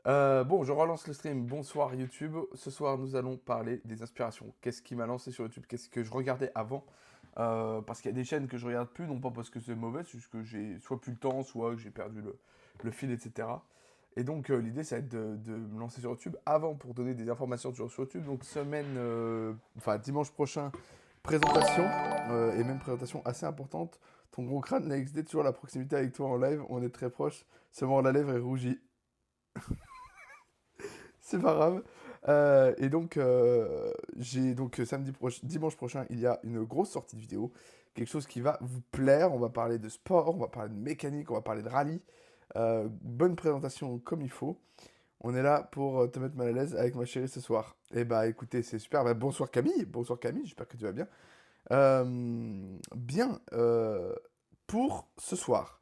Bon, je relance le stream. Bonsoir YouTube. Ce soir, nous allons parler des inspirations. Qu'est-ce qui m'a lancé sur YouTube? Qu'est-ce que je regardais avant? Parce qu'il y a des chaînes que je regarde plus, non pas parce que c'est mauvais, c'est juste que j'ai soit plus le temps, soit que j'ai perdu le fil, etc. Et donc, l'idée, ça va être de me lancer sur YouTube avant pour donner des informations sur YouTube. Donc, enfin, dimanche prochain, présentation, et même présentation assez importante. Ton gros crâne, la XD, toujours à la proximité avec toi en live. On est très proche. Se mord la lèvre et rougit. C'est pas grave. Et donc, dimanche prochain, il y a une grosse sortie de vidéo. Quelque chose qui va vous plaire. On va parler de sport, on va parler de mécanique, on va parler de rallye. Bonne présentation comme il faut. On est là pour te mettre mal à l'aise avec ma chérie ce soir. Et bah écoutez, c'est super. Bah, bonsoir Camille, j'espère que tu vas bien. Bien, pour ce soir,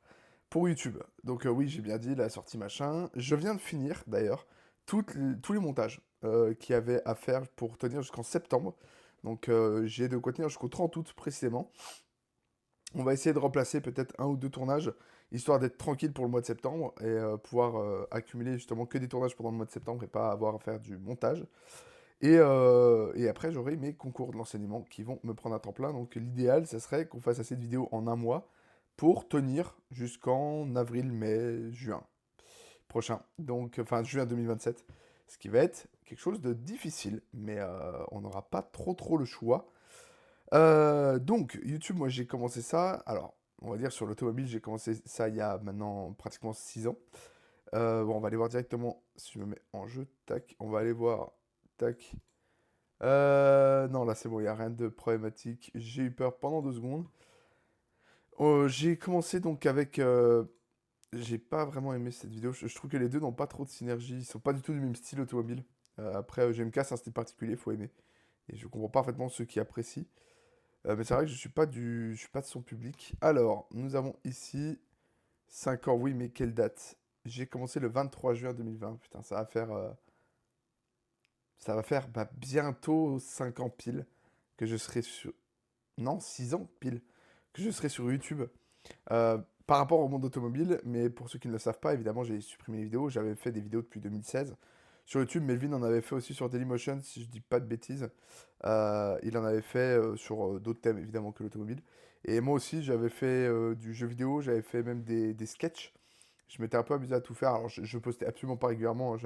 pour YouTube. Donc oui, j'ai bien dit la sortie machin. Je viens de finir d'ailleurs tous les montages qu'il y avait à faire pour tenir jusqu'en septembre. Donc j'ai de quoi tenir jusqu'au 30 août précisément. On va essayer de remplacer peut-être un ou deux tournages, histoire d'être tranquille pour le mois de septembre et pouvoir accumuler justement que des tournages pendant le mois de septembre et pas avoir à faire du montage. Et après, j'aurai mes concours de l'enseignement qui vont me prendre un temps plein. Donc l'idéal, ça serait qu'on fasse assez de vidéos en un mois pour tenir jusqu'en avril, mai, juin prochain. Donc, enfin, juin 2027. Ce qui va être quelque chose de difficile, mais on n'aura pas trop le choix. Donc, YouTube, moi j'ai commencé ça. Alors, on va dire sur l'automobile, j'ai commencé ça il y a maintenant pratiquement 6 ans. Bon, on va aller voir directement si je me mets en jeu. Tac, on va aller voir. Tac. Non, là c'est bon, il n'y a rien de problématique. J'ai eu peur pendant 2 secondes. J'ai commencé donc avec. J'ai pas vraiment aimé cette vidéo. Je trouve que les deux n'ont pas trop de synergie. Ils sont pas du tout du même style automobile. Après, GMK, c'est un style particulier, faut aimer. Et je comprends parfaitement ceux qui apprécient. Mais c'est vrai que je suis pas de son public. Alors, nous avons ici 5 ans, oui, mais quelle date? J'ai commencé le 23 juin 2020. Putain, ça va faire bah, bientôt 5 ans pile que je serai sur. Non, 6 ans pile, que je serai sur YouTube. Euh, Par rapport au monde automobile, mais pour ceux qui ne le savent pas, évidemment, j'ai supprimé les vidéos. J'avais fait des vidéos depuis 2016 sur YouTube. Melvin en avait fait aussi sur Dailymotion, si je dis pas de bêtises. Il en avait fait sur d'autres thèmes, évidemment, que l'automobile. Et moi aussi, j'avais fait du jeu vidéo, j'avais fait même des sketchs. Je m'étais un peu amusé à tout faire. Alors, je postais absolument pas régulièrement, hein.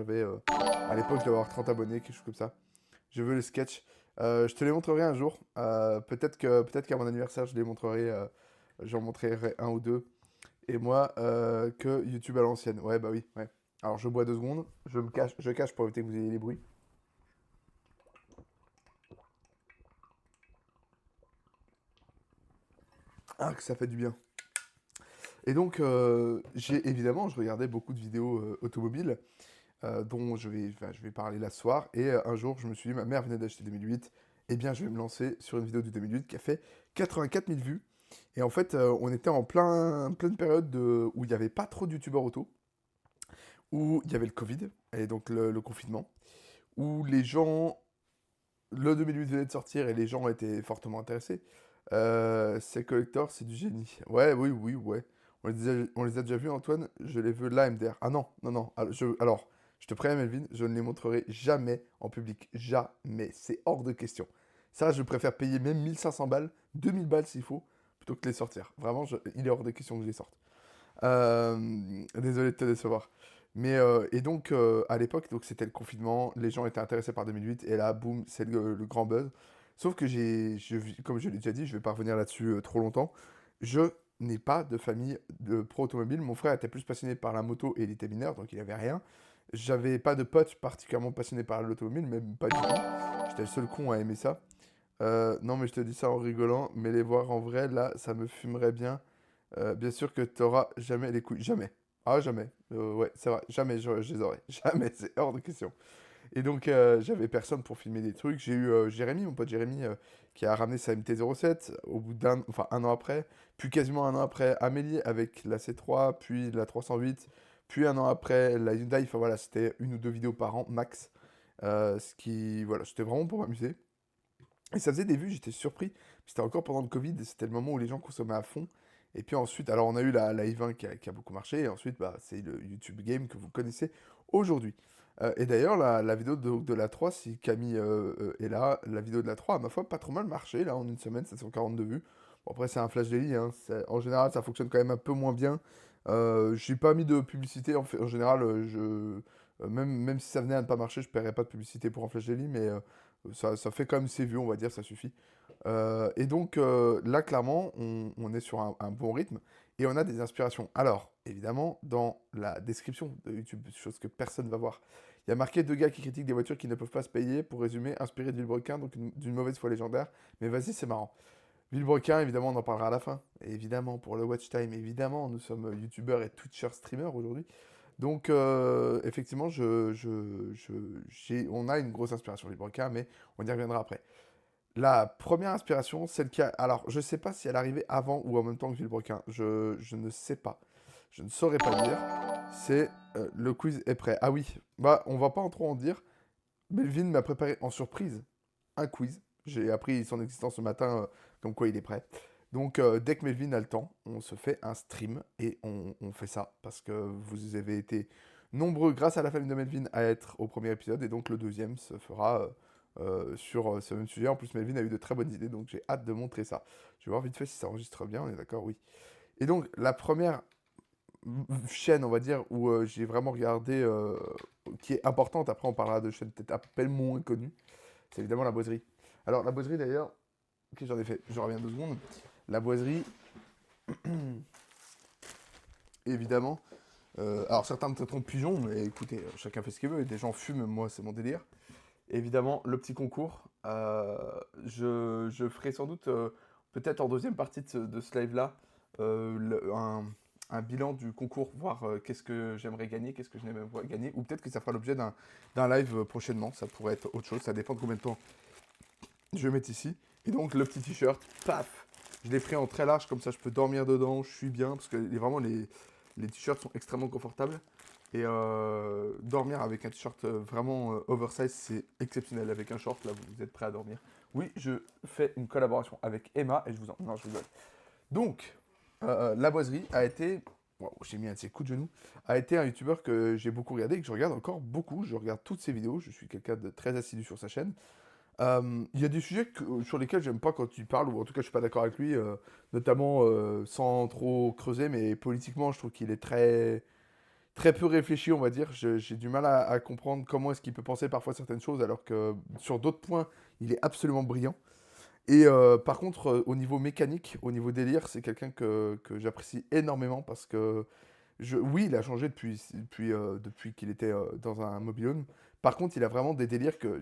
À l'époque, je devais avoir 30 abonnés, quelque chose comme ça. Je veux le sketch. Je te les montrerai un jour. Peut-être qu'à mon anniversaire, je les montrerai. J'en montrerai un ou deux. Et moi, que YouTube à l'ancienne. Ouais, bah oui, ouais. Alors, je bois 2 secondes. Je cache pour éviter que vous ayez les bruits. Ah, que ça fait du bien. Et donc, je regardais beaucoup de vidéos automobiles, dont je vais parler là ce soir. Et un jour, je me suis dit, ma mère venait d'acheter 2008. Eh bien, je vais me lancer sur une vidéo du 2008 qui a fait 84 000 vues. Et en fait, on était en pleine période où il n'y avait pas trop de youtubeurs auto, où il y avait le Covid, et donc le confinement, où le 2008 venait de sortir et les gens étaient fortement intéressés. Ces collectors, c'est du génie. Ouais, oui, oui, ouais. On les a déjà vus, Antoine. Je les veux là, MDR. Ah non, non, non. Alors, je te préviens, Melvin, je ne les montrerai jamais en public. Jamais. C'est hors de question. Ça, je préfère payer même 1500 balles, 2000 balles s'il faut, plutôt que de les sortir. Vraiment, il est hors de question que je les sorte. Désolé de te décevoir. Mais et donc à l'époque, donc c'était le confinement, les gens étaient intéressés par 2008 et là, boum, c'est le grand buzz. Sauf que comme je l'ai déjà dit, je vais pas revenir là-dessus trop longtemps. Je n'ai pas de famille de pro automobile. Mon frère était plus passionné par la moto et il était mineur, donc il avait rien. J'avais pas de potes particulièrement passionnés par l'automobile, même pas du tout. J'étais le seul con à aimer ça. Non, mais je te dis ça en rigolant, mais les voir en vrai, là, ça me fumerait bien. Bien sûr que t'auras jamais les couilles. Jamais. Ah, jamais. Ouais, c'est vrai. Jamais je les aurai. Jamais, c'est hors de question. Et donc, j'avais personne pour filmer des trucs. J'ai eu Jérémy, mon pote Jérémy, qui a ramené sa MT-07 au bout enfin un an après. Puis quasiment un an après, Amélie avec la C3, puis la 308. Puis un an après, la Hyundai. Enfin voilà, c'était une ou deux vidéos par an, max. Voilà, c'était vraiment pour m'amuser. Et ça faisait des vues, j'étais surpris. C'était encore pendant le Covid, c'était le moment où les gens consommaient à fond. Et puis ensuite, alors on a eu la i20 qui a beaucoup marché, et ensuite, bah, c'est le YouTube Game que vous connaissez aujourd'hui. Et d'ailleurs, la vidéo de la 3, si Camille est là, la vidéo de la 3 a, ma foi, pas trop mal marché, là, en une semaine, 742 vues. Bon, après, c'est un flash daily, hein, en général, ça fonctionne quand même un peu moins bien. J'ai pas mis de publicité, en général, même si ça venait à ne pas marcher, je paierais pas de publicité pour un flash daily, mais ça fait quand même ses vues, on va dire, ça suffit. Et donc là, clairement, on est sur un bon rythme et on a des inspirations. Alors, évidemment, dans la description de YouTube, chose que personne ne va voir, il y a marqué deux gars qui critiquent des voitures qui ne peuvent pas se payer. Pour résumer, inspiré de Villebrequin, donc d'une mauvaise foi légendaire. Mais vas-y, c'est marrant. Villebrequin, évidemment, on en parlera à la fin. Et évidemment, pour le watch time, évidemment, nous sommes youtubeurs et Twitchers streamers aujourd'hui. Donc, effectivement, on a une grosse inspiration Villebrequin, mais on y reviendra après. La première inspiration, celle qui a... Alors, je ne sais pas si elle arrivait avant ou en même temps que Villebrequin. Je ne sais pas. Je ne saurais pas dire. C'est le quiz est prêt. Ah oui, bah on va pas en trop en dire. Melvin m'a préparé en surprise un quiz. J'ai appris son existence ce matin, comme quoi il est prêt. Donc, dès que Melvin a le temps, on se fait un stream et on fait ça parce que vous avez été nombreux, grâce à la famille de Melvin, à être au premier épisode et donc le deuxième se fera sur ce même sujet. En plus, Melvin a eu de très bonnes idées, donc j'ai hâte de montrer ça. Je vais voir vite fait si ça enregistre bien, on est d'accord, oui. Et donc, la première chaîne, on va dire, où j'ai vraiment regardé, qui est importante, après on parlera de chaînes peut-être un peu moins connues, c'est évidemment la boiserie. Alors, la boiserie d'ailleurs, ok, j'en ai fait, je reviens 2 secondes. La boiserie, évidemment. Alors, certains me traiteront de pigeon, mais écoutez, chacun fait ce qu'il veut, et des gens fument, moi, c'est mon délire. Évidemment, le petit concours. Je ferai sans doute, peut-être en deuxième partie de ce live-là, un bilan du concours, voir qu'est-ce que j'aimerais gagner, qu'est-ce que je n'aimerais pas gagner, ou peut-être que ça fera l'objet d'un live prochainement, ça pourrait être autre chose, ça dépend de combien de temps je vais mettre ici. Et donc, le petit t-shirt, paf, je l'ai pris en très large, comme ça je peux dormir dedans, je suis bien, parce que vraiment les t-shirts sont extrêmement confortables. Et dormir avec un t-shirt vraiment oversize, c'est exceptionnel. Avec un short, là, vous êtes prêt à dormir. Oui, je fais une collaboration avec Emma et je vous en... Non, je rigole. Donc, la boiserie a été... Wow, j'ai mis un de ses coups de genou. A été un youtubeur que j'ai beaucoup regardé et que je regarde encore beaucoup. Je regarde toutes ses vidéos. Je suis quelqu'un de très assidu sur sa chaîne. Il y a des sujets sur lesquels j'aime pas quand il parle, ou en tout cas je suis pas d'accord avec lui, notamment sans trop creuser, mais politiquement je trouve qu'il est très peu réfléchi, on va dire. J'ai du mal à comprendre comment est-ce qu'il peut penser parfois certaines choses, alors que sur d'autres points, il est absolument brillant. Et par contre, au niveau mécanique, au niveau délire, c'est quelqu'un que j'apprécie énormément parce que, oui, il a changé depuis qu'il était dans un mobil-home. Par contre, il a vraiment des délires que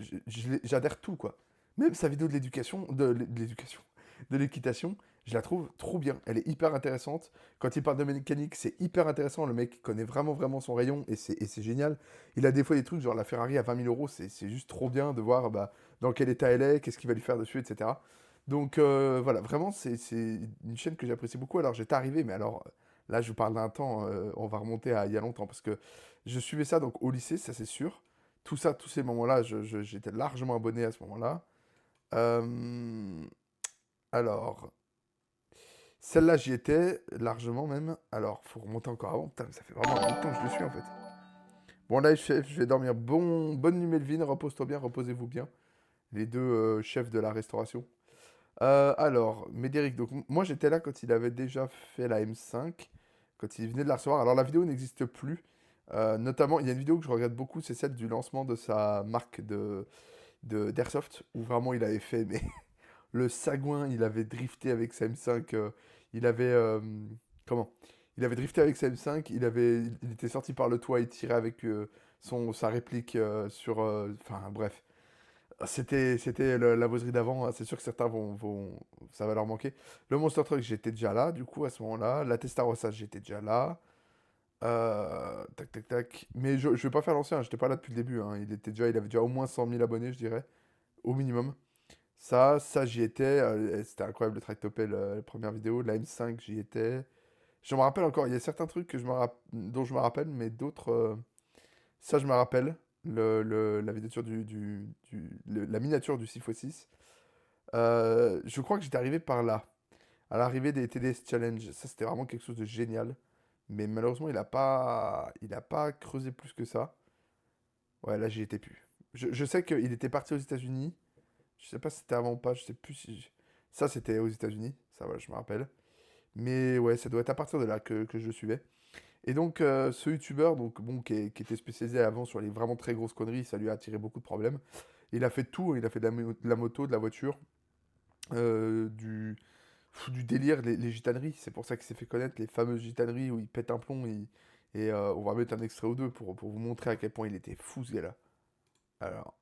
j'adhère tout, quoi. Même sa vidéo de l'éducation, de l'éducation, de l'équitation, je la trouve trop bien. Elle est hyper intéressante. Quand il parle de mécanique, c'est hyper intéressant. Le mec connaît vraiment, vraiment son rayon et c'est génial. Il a des fois des trucs genre la Ferrari à 20 000 euros, c'est juste trop bien de voir bah, dans quel état elle est, qu'est-ce qu'il va lui faire dessus, etc. Donc voilà, vraiment, c'est une chaîne que j'apprécie beaucoup. Alors j'étais arrivé, mais alors là, je vous parle d'un temps, on va remonter à il y a longtemps, parce que je suivais ça donc au lycée, ça c'est sûr. Tout ça, tous ces moments-là, j'étais largement abonné à ce moment-là. Euh, alors, celle-là, j'y étais largement même. Alors, faut remonter encore avant. Putain, mais ça fait vraiment longtemps que je le suis en fait. Bon, là, je vais dormir. Bonne nuit, Melvin. Repose-toi bien, reposez-vous bien. Les deux chefs de la restauration. Alors, Médéric, donc moi j'étais là quand il avait déjà fait la M5, quand il venait de la recevoir. Alors la vidéo n'existe plus. Notamment, il y a une vidéo que je regarde beaucoup, c'est celle du lancement de sa marque d'Airsoft, où vraiment il avait fait, mais le sagouin, il avait drifté avec sa M5, il avait... comment? Il avait drifté avec sa M5, il était sorti par le toit et tiré avec sa réplique sur... Enfin bref. C'était la boiserie d'avant, hein. C'est sûr que certains ça va leur manquer. Le Monster Truck, j'étais déjà là, du coup, à ce moment-là. La Testarossa, j'étais déjà là. Tac, tac, tac. Mais je vais pas faire l'ancien, j'étais pas là depuis le début, hein. Il avait déjà au moins 100 000 abonnés, je dirais, au minimum. Ça, j'y étais. C'était incroyable, le Tractopelle, la première vidéo. La M5, j'y étais. Je me rappelle encore, il y a certains trucs dont je me rappelle, mais d'autres, ça, je me rappelle. La miniature la miniature du 6x6. Je crois que j'étais arrivé par là. à l'arrivée des TDS Challenge. Ça, c'était vraiment quelque chose de génial. Mais malheureusement, il a pas creusé plus que ça. Ouais, là, j'y étais plus. Je sais qu'il était parti aux États-Unis. Je sais pas si c'était avant ou pas. Je sais plus si. Ça, c'était aux États-Unis. Ça, ouais, je me rappelle. Mais ouais, ça doit être à partir de là que je le suivais. Et donc, ce youtubeur, donc, bon, qui était spécialisé avant sur les vraiment très grosses conneries, ça lui a attiré beaucoup de problèmes. Il a fait tout, il a fait de la moto, de la voiture, du délire, les gitaneries. C'est pour ça qu'il s'est fait connaître, les fameuses gitaneries où il pète un plomb. Et on va mettre un extrait ou deux pour vous montrer à quel point il était fou, ce gars-là. Alors,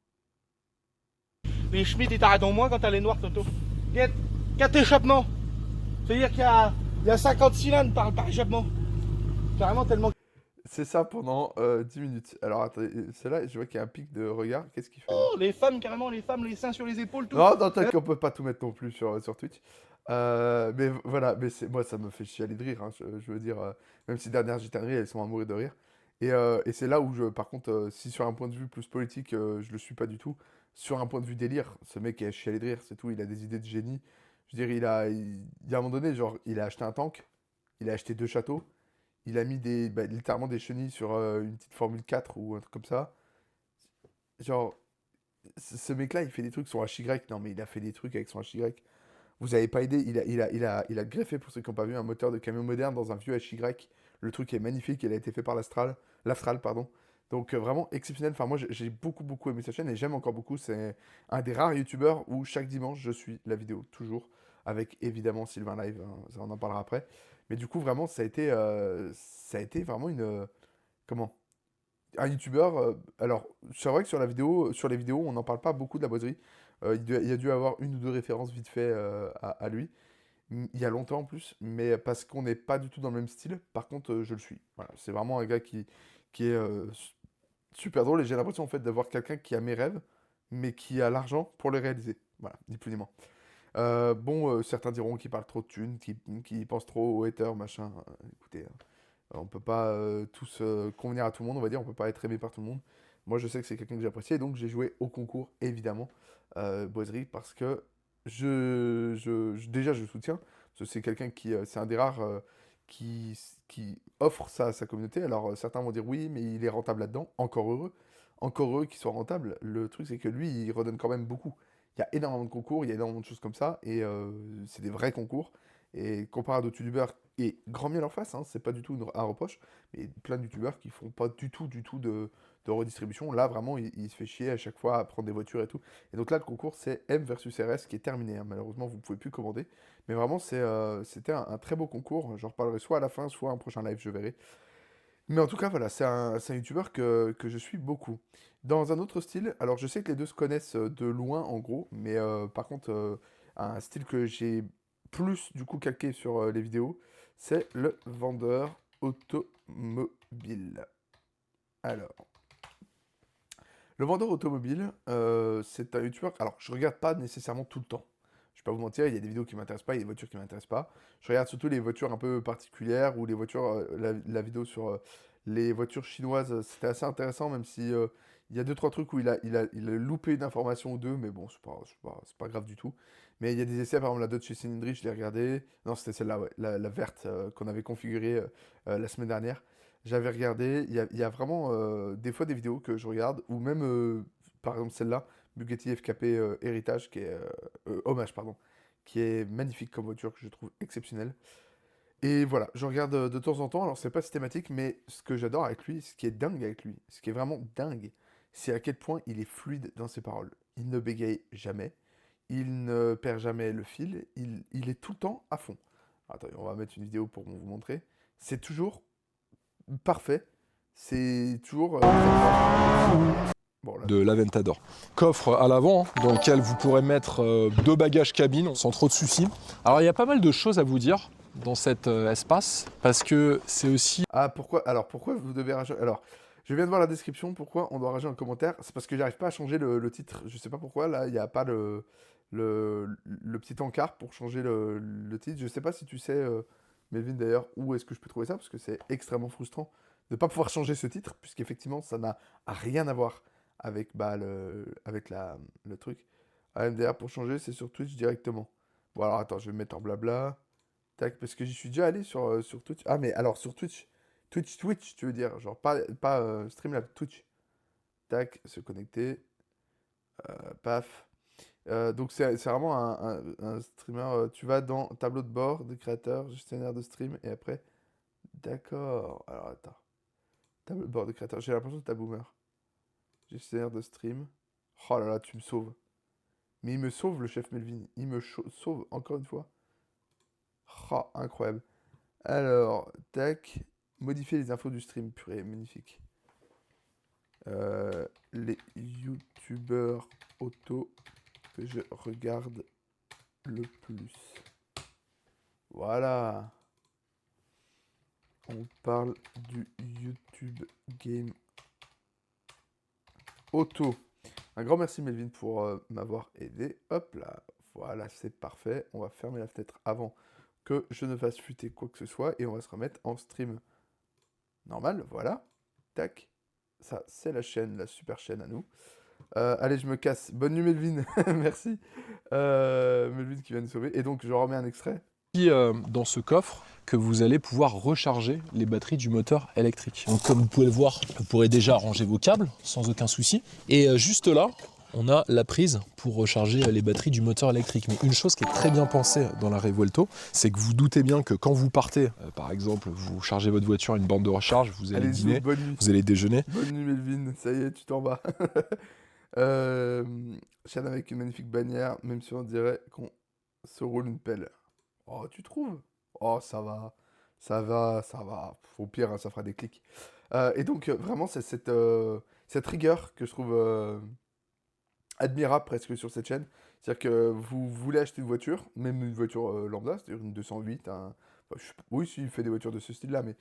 Les Schmitt, ils t'arrêtent en moins quand t'as les noirs, Toto. 4 échappements. C'est-à-dire qu'il y a 50 cylindres par échappement. Carrément tellement. c'est ça pendant 10 minutes. Alors, attendez, c'est là, je vois qu'il y a un pic de regard. Qu'est-ce qu'il fait là? Oh, les femmes, carrément, les femmes, les seins sur les épaules, tout. Non, non, t'inquiète, on peut pas tout mettre non plus sur Twitch. Mais voilà, mais moi ça me fait chialer de rire, hein, je veux dire, même si dernières gitaneries, elles sont à mourir de rire. Et c'est là où par contre, si sur un point de vue plus politique, je le suis pas du tout, sur un point de vue délire, ce mec est chialé de rire, c'est tout, il a des idées de génie. Je veux dire, il y a un moment donné, genre, il a acheté un tank, il a acheté deux châteaux, il a mis littéralement des chenilles sur une petite Formule 4 ou un truc comme ça. Genre, ce mec-là, il fait des trucs sur HY. Non, mais il a fait des trucs avec son HY. Vous avez pas idée, il a greffé, pour ceux qui n'ont pas vu, un moteur de camion moderne dans un vieux HY. Le truc est magnifique, il a été fait par l'Astral, pardon. Donc vraiment exceptionnel. Enfin, moi, j'ai beaucoup, beaucoup aimé sa chaîne et j'aime encore beaucoup. C'est un des rares youtubeurs où chaque dimanche, je suis la vidéo, toujours. Avec évidemment Sylvain Live, hein, ça, on en parlera après. Mais du coup, vraiment, ça a été vraiment comment? Un youtubeur. Alors, c'est vrai que sur les vidéos, on n'en parle pas beaucoup de la boiserie. Il y a dû avoir une ou deux références vite fait à lui. Il y a longtemps en plus, mais parce qu'on n'est pas du tout dans le même style. Par contre, je le suis. Voilà, c'est vraiment un gars qui est super drôle et j'ai l'impression en fait d'avoir quelqu'un qui a mes rêves, mais qui a l'argent pour les réaliser. Voilà, ni plus ni moins. Bon, certains diront qu'il parle trop de thunes, qu'il pense trop aux haters, machin. Écoutez, on peut pas tous convenir à tout le monde, on va dire, on peut pas être aimé par tout le monde. Moi, je sais que c'est quelqu'un que j'apprécie, et donc j'ai joué au concours, évidemment, Boiserie, parce que déjà, je soutiens, parce que c'est quelqu'un c'est un des rares qui offre ça à sa communauté. Alors, certains vont dire oui, mais il est rentable là-dedans, encore heureux qu'il soit rentable. Le truc, c'est que lui, il redonne quand même beaucoup. Il y a énormément de concours, il y a énormément de choses comme ça, et c'est des vrais concours. Et comparé à d'autres youtubeurs, et grand bien leur face, hein, c'est pas du tout un reproche, mais plein de youtubeurs qui font pas du tout de redistribution. Là, vraiment, il se fait chier à chaque fois à prendre des voitures et tout. Et donc là, le concours, c'est M versus RS qui est terminé, hein. Malheureusement, vous pouvez plus commander. Mais vraiment, c'était un très beau concours. J'en reparlerai soit à la fin, soit un prochain live, je verrai. Mais en tout cas, voilà, c'est un youtubeur que je suis beaucoup. Dans un autre style, alors je sais que les deux se connaissent de loin en gros, mais par contre, un style que j'ai plus du coup calqué sur les vidéos, c'est le vendeur automobile. Alors, le vendeur automobile, c'est un youtubeur. Alors, je regarde pas nécessairement tout le temps. Je vais pas vous mentir, il y a des vidéos qui m'intéressent pas, il y a des voitures qui m'intéressent pas. Je regarde surtout les voitures un peu particulières ou les voitures, la vidéo sur les voitures chinoises, c'était assez intéressant, même si il y a deux trois trucs où il a loupé une information ou deux, mais bon, c'est pas grave du tout. Mais il y a des essais, par exemple la Dodge Cylindric, je l'ai regardé. Non, c'était celle-là, ouais, la verte qu'on avait configurée la semaine dernière. J'avais regardé, il y a vraiment des fois des vidéos que je regarde, ou même, par exemple celle-là, Bugatti FKP Héritage, qui est, Hommage, pardon, qui est magnifique comme voiture, que je trouve exceptionnelle. Et voilà, je regarde de temps en temps, alors c'est pas systématique, mais ce que j'adore avec lui, ce qui est dingue avec lui, ce qui est vraiment dingue, c'est à quel point il est fluide dans ses paroles. Il ne bégaye jamais, il ne perd jamais le fil, il est tout le temps à fond. Attendez, on va mettre une vidéo pour vous montrer. C'est toujours parfait. C'est toujours très propre. Bon, là, De l'Aventador. Coffre à l'avant dans lequel vous pourrez mettre deux bagages cabine sans trop de soucis. Alors il y a pas mal de choses à vous dire dans cet espace parce que c'est aussi... ah, pourquoi vous devez rajouter. Alors, je viens de voir la description. Pourquoi on doit rajouter un commentaire? C'est parce que j'arrive pas à changer le titre. Je sais pas pourquoi. Là, il n'y a pas le petit encart pour changer le titre. Je sais pas si tu sais, Melvin d'ailleurs, où est-ce que je peux trouver ça, parce que c'est extrêmement frustrant de ne pas pouvoir changer ce titre, puisqu'effectivement, ça n'a rien à voir avec, le truc. AMDR pour changer, c'est sur Twitch directement. Bon, alors attends, je vais me mettre en blabla. Tac, parce que j'y suis déjà allé sur Twitch. Ah, mais alors sur Twitch. Twitch, tu veux dire. Genre, pas Streamlab, Twitch. Tac, se connecter. Paf. Donc, c'est vraiment un streamer. Tu vas dans tableau de bord de créateur, gestionnaire de stream, et après. D'accord. Alors, attends. Tableau de bord de créateur. J'ai l'impression que t'as boomer. Gestionnaire de stream. Oh là là, tu me sauves. Mais il me sauve, le chef Melvin. Il me sauve encore une fois. Oh, incroyable. Alors, tac. Modifier les infos du stream. Purée, magnifique. Les youtubeurs auto que je regarde le plus. Voilà. On parle du YouTube Game Auto. Un grand merci Melvin pour m'avoir aidé. Hop là. Voilà, c'est parfait. On va fermer la fenêtre avant que je ne fasse fuiter quoi que ce soit. Et on va se remettre en stream normal. Voilà. Tac. Ça, c'est la chaîne, la super chaîne à nous. Allez, je me casse. Bonne nuit Melvin. Merci. Melvin qui vient nous sauver. Et donc, je remets un extrait. Puis, dans ce coffre que vous allez pouvoir recharger les batteries du moteur électrique. Donc comme vous pouvez le voir, vous pourrez déjà ranger vos câbles sans aucun souci. Et juste là, on a la prise pour recharger les batteries du moteur électrique. Mais une chose qui est très bien pensée dans la Revuelto, c'est que vous doutez bien que quand vous partez, par exemple, vous chargez votre voiture à une borne de recharge, vous allez Allez, dîner, bonne nuit. vous allez déjeuner. Bonne nuit Melvin. Ça y est, tu t'en vas. Chaîne avec une magnifique bannière, même si on dirait qu'on se roule une pelle. Oh, tu trouves? Oh, ça va. Ça va, ça va. Au pire, hein, ça fera des clics. Et donc, vraiment, c'est cette rigueur que je trouve admirable presque sur cette chaîne. C'est-à-dire que vous voulez acheter une voiture, même une voiture lambda, c'est-à-dire une 208. Oui, si, il fait des voitures de ce style-là, mais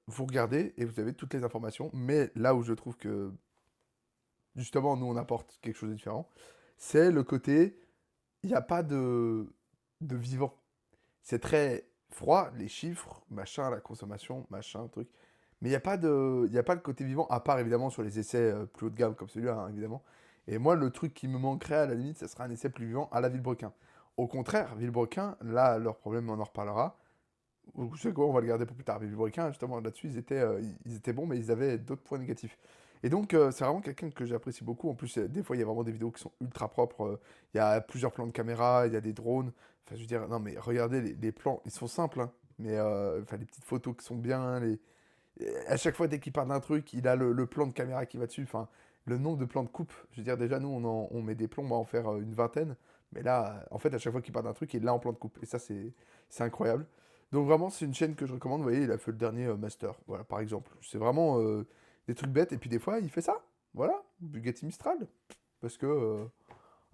vous regardez et vous avez toutes les informations. Mais là où je trouve que, justement, nous, on apporte quelque chose de différent, c'est le côté, il n'y a pas de vivant. C'est très froid, les chiffres, machin, la consommation, machin, truc. Mais il y a pas le côté vivant, à part évidemment sur les essais plus haut de gamme comme celui-là, hein, évidemment. Et moi, le truc qui me manquerait à la limite, ce serait un essai plus vivant à la Villebrequin. Au contraire, Villebrequin, là, leur problème, on en reparlera. Vous savez quoi, on va le garder pour plus tard. Villebrequin, justement, là-dessus, ils étaient bons, mais ils avaient d'autres points négatifs. Et donc, c'est vraiment quelqu'un que j'apprécie beaucoup. En plus, des fois, il y a vraiment des vidéos qui sont ultra propres. Il y a plusieurs plans de caméra, il y a des drones. Enfin, je veux dire, non, mais regardez les plans, ils sont simples, hein. Mais, enfin, les petites photos qui sont bien. À chaque fois, dès qu'il parle d'un truc, il a le plan de caméra qui va dessus. Enfin, le nombre de plans de coupe. Je veux dire, déjà, nous, on met des plans, on va en faire une vingtaine. Mais là, en fait, à chaque fois qu'il parle d'un truc, il l'a en plan de coupe. Et ça, c'est incroyable. Donc vraiment, c'est une chaîne que je recommande. Vous voyez, il a fait le dernier Master, voilà, par exemple. C'est vraiment des trucs bêtes. Et puis des fois, il fait ça. Voilà, Bugatti Mistral. Parce que...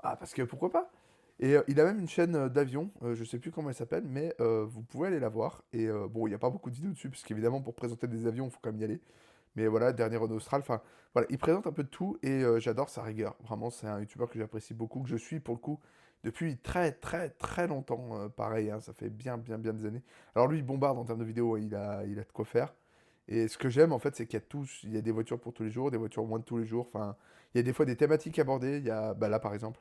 parce que pourquoi pas? Et il a même une chaîne d'avion, je sais plus comment elle s'appelle, mais vous pouvez aller la voir. Et bon, il n'y a pas beaucoup de vidéos dessus, parce qu'évidemment, pour présenter des avions, il faut quand même y aller. Mais voilà, dernier Renault Austral, enfin, voilà, il présente un peu de tout, et j'adore sa rigueur. Vraiment, c'est un youtubeur que j'apprécie beaucoup, que je suis, pour le coup, depuis très, très, très longtemps. Pareil, hein, ça fait bien, bien, bien des années. Alors lui, il bombarde en termes de vidéos, il a de quoi faire. Et ce que j'aime, en fait, c'est qu'il y a tous, il y a des voitures pour tous les jours, des voitures moins de tous les jours. Enfin, il y a des fois des thématiques abordées. Il y a, bah là, par exemple,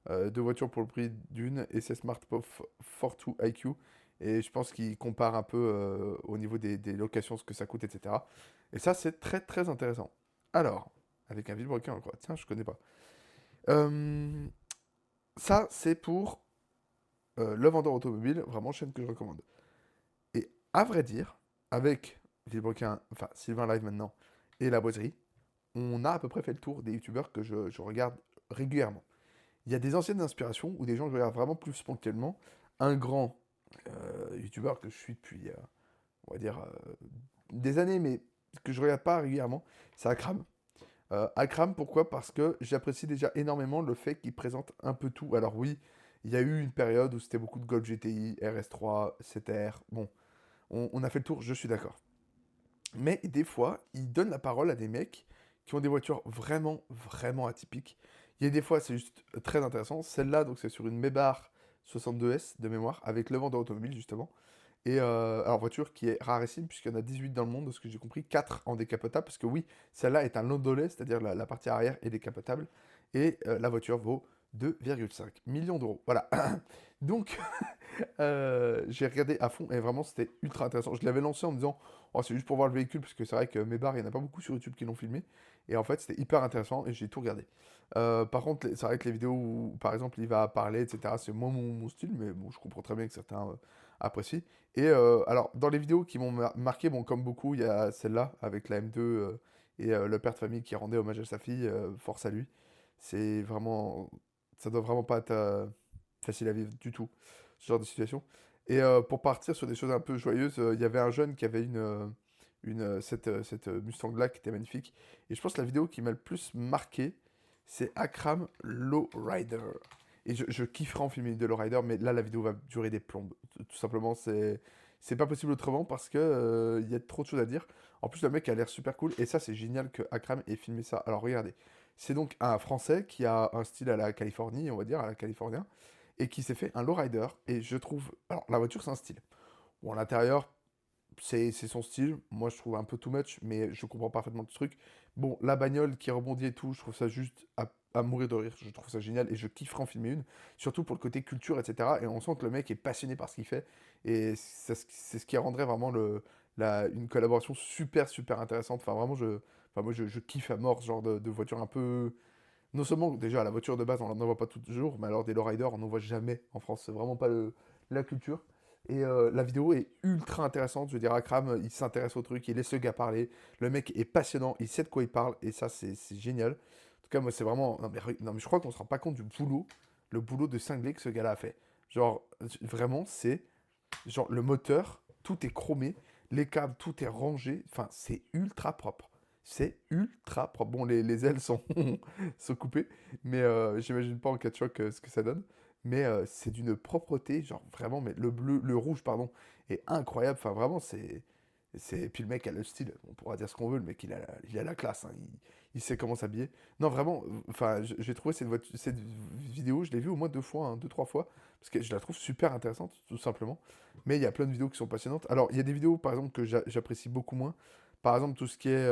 deux voitures pour le prix d'une, et c'est Smart Fortwo IQ. Et je pense qu'il compare un peu au niveau des locations, ce que ça coûte, etc. Et ça, c'est très, très intéressant. Alors, avec un vilebrequin, encore. Tiens, je connais pas. Euh, Ça, c'est pour le vendeur automobile, vraiment chaîne que je recommande. Et à vrai dire, avec Villebrequin, enfin Sylvain Live maintenant, et la boiserie, on a à peu près fait le tour des youtubeurs que je regarde régulièrement. Il y a des anciennes inspirations ou des gens que je regarde vraiment plus spontanément. Un grand youtubeur que je suis depuis, on va dire, des années, mais que je regarde pas régulièrement, c'est Akram. Akram, pourquoi? Parce que j'apprécie déjà énormément le fait qu'il présente un peu tout. Alors oui, il y a eu une période où c'était beaucoup de Golf GTI, RS3, CTR. Bon, on a fait le tour, je suis d'accord. Mais des fois, il donne la parole à des mecs qui ont des voitures vraiment, vraiment atypiques. Il y a des fois, c'est juste très intéressant. Celle-là, donc c'est sur une Maybach 62S de mémoire, avec le vendeur automobile, justement. Et alors, voiture qui est rarissime, puisqu'il y en a 18 dans le monde, de ce que j'ai compris, 4 en décapotable, parce que oui, celle-là est un landaulet, c'est-à-dire la partie arrière est décapotable, et la voiture vaut 2,5 millions d'euros. Voilà. Donc, j'ai regardé à fond et vraiment c'était ultra intéressant. Je l'avais lancé en me disant, oh, c'est juste pour voir le véhicule parce que c'est vrai que mes bars, il n'y en a pas beaucoup sur YouTube qui l'ont filmé. Et en fait, c'était hyper intéressant et j'ai tout regardé. Par contre, c'est vrai que les vidéos où, par exemple, il va parler, etc., c'est moins mon style, mais bon, je comprends très bien que certains apprécient. Et alors, dans les vidéos qui m'ont marqué, bon, comme beaucoup, il y a celle-là avec la M2 et le père de famille qui rendait hommage à sa fille, force à lui. C'est vraiment. Ça doit vraiment pas être facile à vivre du tout, ce genre de situation. Et pour partir sur des choses un peu joyeuses, il y avait un jeune qui avait cette Mustang là qui était magnifique. Et je pense que la vidéo qui m'a le plus marqué, c'est Akram Lowrider. Et je kifferais en filmer une de Lowrider, mais là la vidéo va durer des plombes. Tout simplement, c'est pas possible autrement parce que il y a trop de choses à dire. En plus, le mec a l'air super cool et ça, c'est génial que Akram ait filmé ça. Alors regardez, c'est donc un Français qui a un style à la Californie, on va dire, à la californien, et qui s'est fait un lowrider. Et je trouve, alors la voiture, c'est un style. Bon, l'intérieur, c'est son style. Moi, je trouve un peu too much, mais je comprends parfaitement le truc. Bon, la bagnole qui rebondit et tout, je trouve ça juste à mourir de rire. Je trouve ça génial et je kifferais en filmer une. Surtout pour le côté culture, etc. Et on sent que le mec est passionné par ce qu'il fait. Et c'est ce qui rendrait vraiment une collaboration super, super intéressante. Enfin, vraiment, enfin, moi, je kiffe à mort ce genre de voiture un peu. Non seulement, déjà, la voiture de base, on n'en voit pas toujours, mais alors des lowriders, on n'en voit jamais en France. C'est vraiment pas la culture. Et la vidéo est ultra intéressante. Je veux dire, Akram, il s'intéresse au truc, il laisse le gars parler. Le mec est passionnant, il sait de quoi il parle, et ça, c'est génial. En tout cas, moi, c'est vraiment. Non, mais je crois qu'on se rend pas compte du boulot, le boulot de cinglé que ce gars-là a fait. Genre, vraiment, c'est. Genre, le moteur, tout est chromé, les câbles, tout est rangé. Enfin, c'est ultra propre. C'est ultra propre. Bon, les ailes sont, sont coupées, mais j'imagine pas en cas de choc ce que ça donne. Mais c'est d'une propreté, genre vraiment, mais le bleu, le rouge, pardon, est incroyable. Enfin, vraiment, Puis le mec a le style, on pourra dire ce qu'on veut, le mec il a la classe, hein, il sait comment s'habiller. Non, vraiment, enfin, j'ai trouvé cette vidéo, je l'ai vue au moins deux fois, hein, deux, trois fois, parce que je la trouve super intéressante, tout simplement. Mais il y a plein de vidéos qui sont passionnantes. Alors, il y a des vidéos, par exemple, que j'apprécie beaucoup moins. Par exemple, tout ce qui est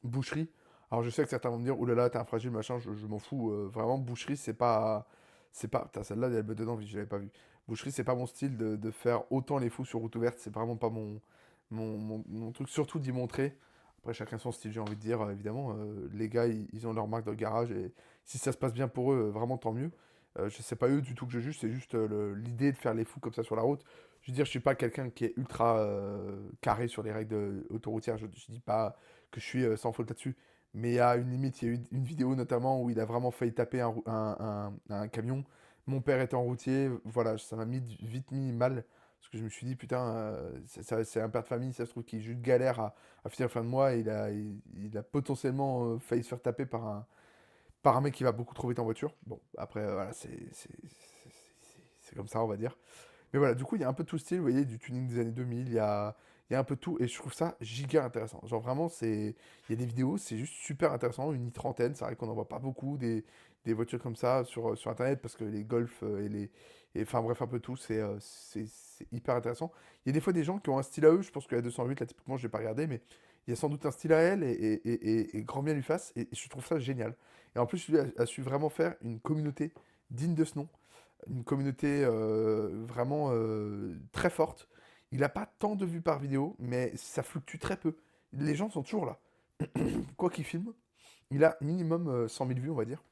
boucherie. Alors, je sais que certains vont me dire, oh là là, t'es un fragile, machin, je m'en fous. Vraiment, boucherie, c'est pas. C'est pas. Putain, celle-là, elle me donne envie, je l'avais pas vue. Boucherie, c'est pas mon style de faire autant les fous sur route ouverte, c'est vraiment pas mon truc, surtout d'y montrer. Après, chacun son style, j'ai envie de dire, évidemment. Les gars, ils ont leur marque dans le garage, et si ça se passe bien pour eux, vraiment tant mieux. Je sais pas eux du tout que je juge, c'est juste l'idée de faire les fous comme ça sur la route. Je veux dire, je suis pas quelqu'un qui est ultra carré sur les règles autoroutières, je dis pas que je suis sans faute là-dessus. Mais il y a une limite, il y a eu une vidéo notamment où il a vraiment failli taper un camion. Mon père était en routier, voilà, ça m'a vite mis mal. Parce que je me suis dit, putain, c'est un père de famille, ça se trouve qu'il juste galère à finir la fin de mois et il a potentiellement failli se faire taper par un mec qui va beaucoup trop vite en voiture. Bon, après, voilà, c'est comme ça, on va dire. Mais voilà, du coup, il y a un peu tout style, vous voyez, du tuning des années 2000, il y a un peu tout, et je trouve ça giga intéressant. Genre vraiment, il y a des vidéos, c'est juste super intéressant, une i30, c'est vrai qu'on n'en voit pas beaucoup, des voitures comme ça sur Internet, parce que les Golf enfin bref, un peu tout, c'est hyper intéressant. Il y a des fois des gens qui ont un style à eux, je pense que la 208, là, typiquement, je l'ai pas regardé, mais il y a sans doute un style à elle, et grand bien lui fasse, et je trouve ça génial. Et en plus, lui a su vraiment faire une communauté digne de ce nom, une communauté vraiment très forte. Il n'a pas tant de vues par vidéo, mais ça fluctue très peu. Les gens sont toujours là. Quoi qu'il filme, il a minimum 100 000 vues, on va dire.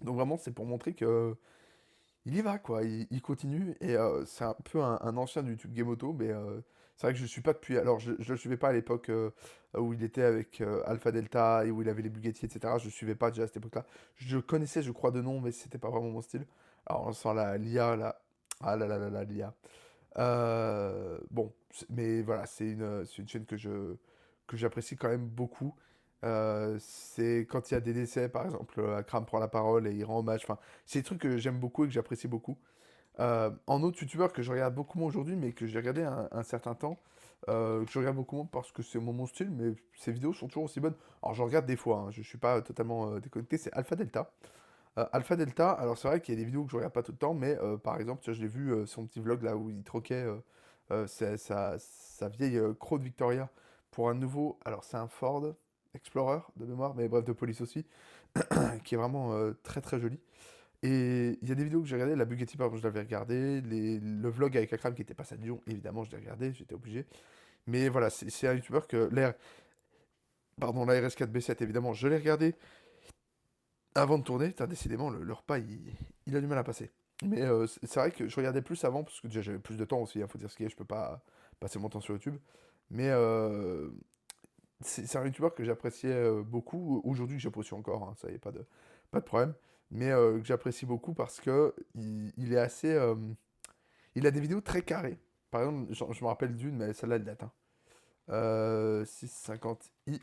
Donc vraiment, c'est pour montrer que il y va, quoi. Il continue. Et c'est un peu un ancien du YouTube Game Auto, mais c'est vrai que je ne suis pas depuis. Alors, je ne le suivais pas à l'époque où il était avec Alpha Delta et où il avait les Bugatti, etc. Je ne suivais pas déjà à cette époque-là. Je connaissais, je crois, de nom, mais c'était pas vraiment mon style. Alors, on sent l'IA, là. Ah là là là là, l'IA. Bon, mais voilà, c'est une chaîne que j'apprécie quand même beaucoup. C'est quand il y a des décès, par exemple, Akram prend la parole et il rend hommage. Enfin, c'est des trucs que j'aime beaucoup et que j'apprécie beaucoup. En autre youtubeur que je regarde beaucoup moins aujourd'hui, mais que j'ai regardé un certain temps, que je regarde beaucoup moins parce que c'est mon style, mais ses vidéos sont toujours aussi bonnes. Alors, je regarde des fois, hein, je suis pas totalement déconnecté, c'est Alpha Delta. Alpha Delta, alors c'est vrai qu'il y a des vidéos que je regarde pas tout le temps, mais par exemple, tu vois, je l'ai vu son petit vlog là où il troquait sa vieille Crown Victoria pour un nouveau. Alors c'est un Ford. Explorer de mémoire, mais bref, de police aussi, qui est vraiment très très joli. Et il y a des vidéos que j'ai regardées, la Bugatti par exemple, je l'avais regardé, le vlog avec Akram qui était passé à Dijon, évidemment, je l'ai regardé, j'étais obligé. Mais voilà, c'est un youtubeur que pardon, la RS4B7, évidemment, je l'ai regardé avant de tourner. Putain, décidément, le repas, il a du mal à passer. Mais c'est vrai que je regardais plus avant, parce que déjà j'avais plus de temps aussi, il faut dire ce qu'il y a, je peux pas passer mon temps sur YouTube. Mais c'est un youtubeur que j'appréciais beaucoup, aujourd'hui que j'apprécie encore, hein, ça y est, pas de problème. Mais que j'apprécie beaucoup parce que il est assez... il a des vidéos très carrées. Par exemple, je me rappelle d'une, mais celle-là, elle date, hein. 650i.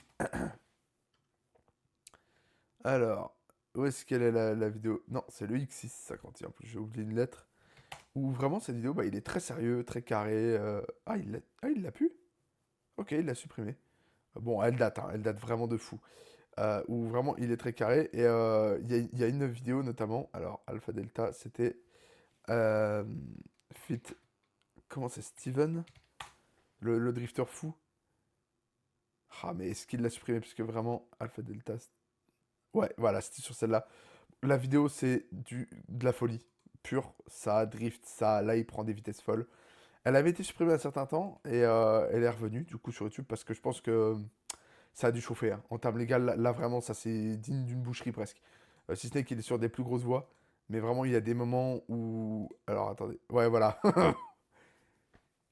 Alors, où est-ce qu'elle est la vidéo? Non, c'est le X650i, en plus j'ai oublié une lettre. Où vraiment cette vidéo, bah, il est très sérieux, très carré. Il l'a pu? Ok, il l'a supprimé. Bon, elle date vraiment de fou. Où vraiment il est très carré. Et il y a une vidéo notamment, alors Alpha Delta, c'était euh, Fit. Comment c'est? Steven? Le drifter fou. Ah, mais est-ce qu'il l'a supprimé? Parce que vraiment, Alpha Delta. Ouais, voilà, c'était sur celle-là. La vidéo, c'est de la folie pure. Ça drift, ça. Là, il prend des vitesses folles. Elle avait été supprimée un certain temps et elle est revenue du coup sur YouTube parce que je pense que ça a dû chauffer, hein. En termes légal, là vraiment, ça c'est digne d'une boucherie presque. Si ce n'est qu'il est sur des plus grosses voies. Mais vraiment, il y a des moments où. Alors attendez. Ouais, voilà.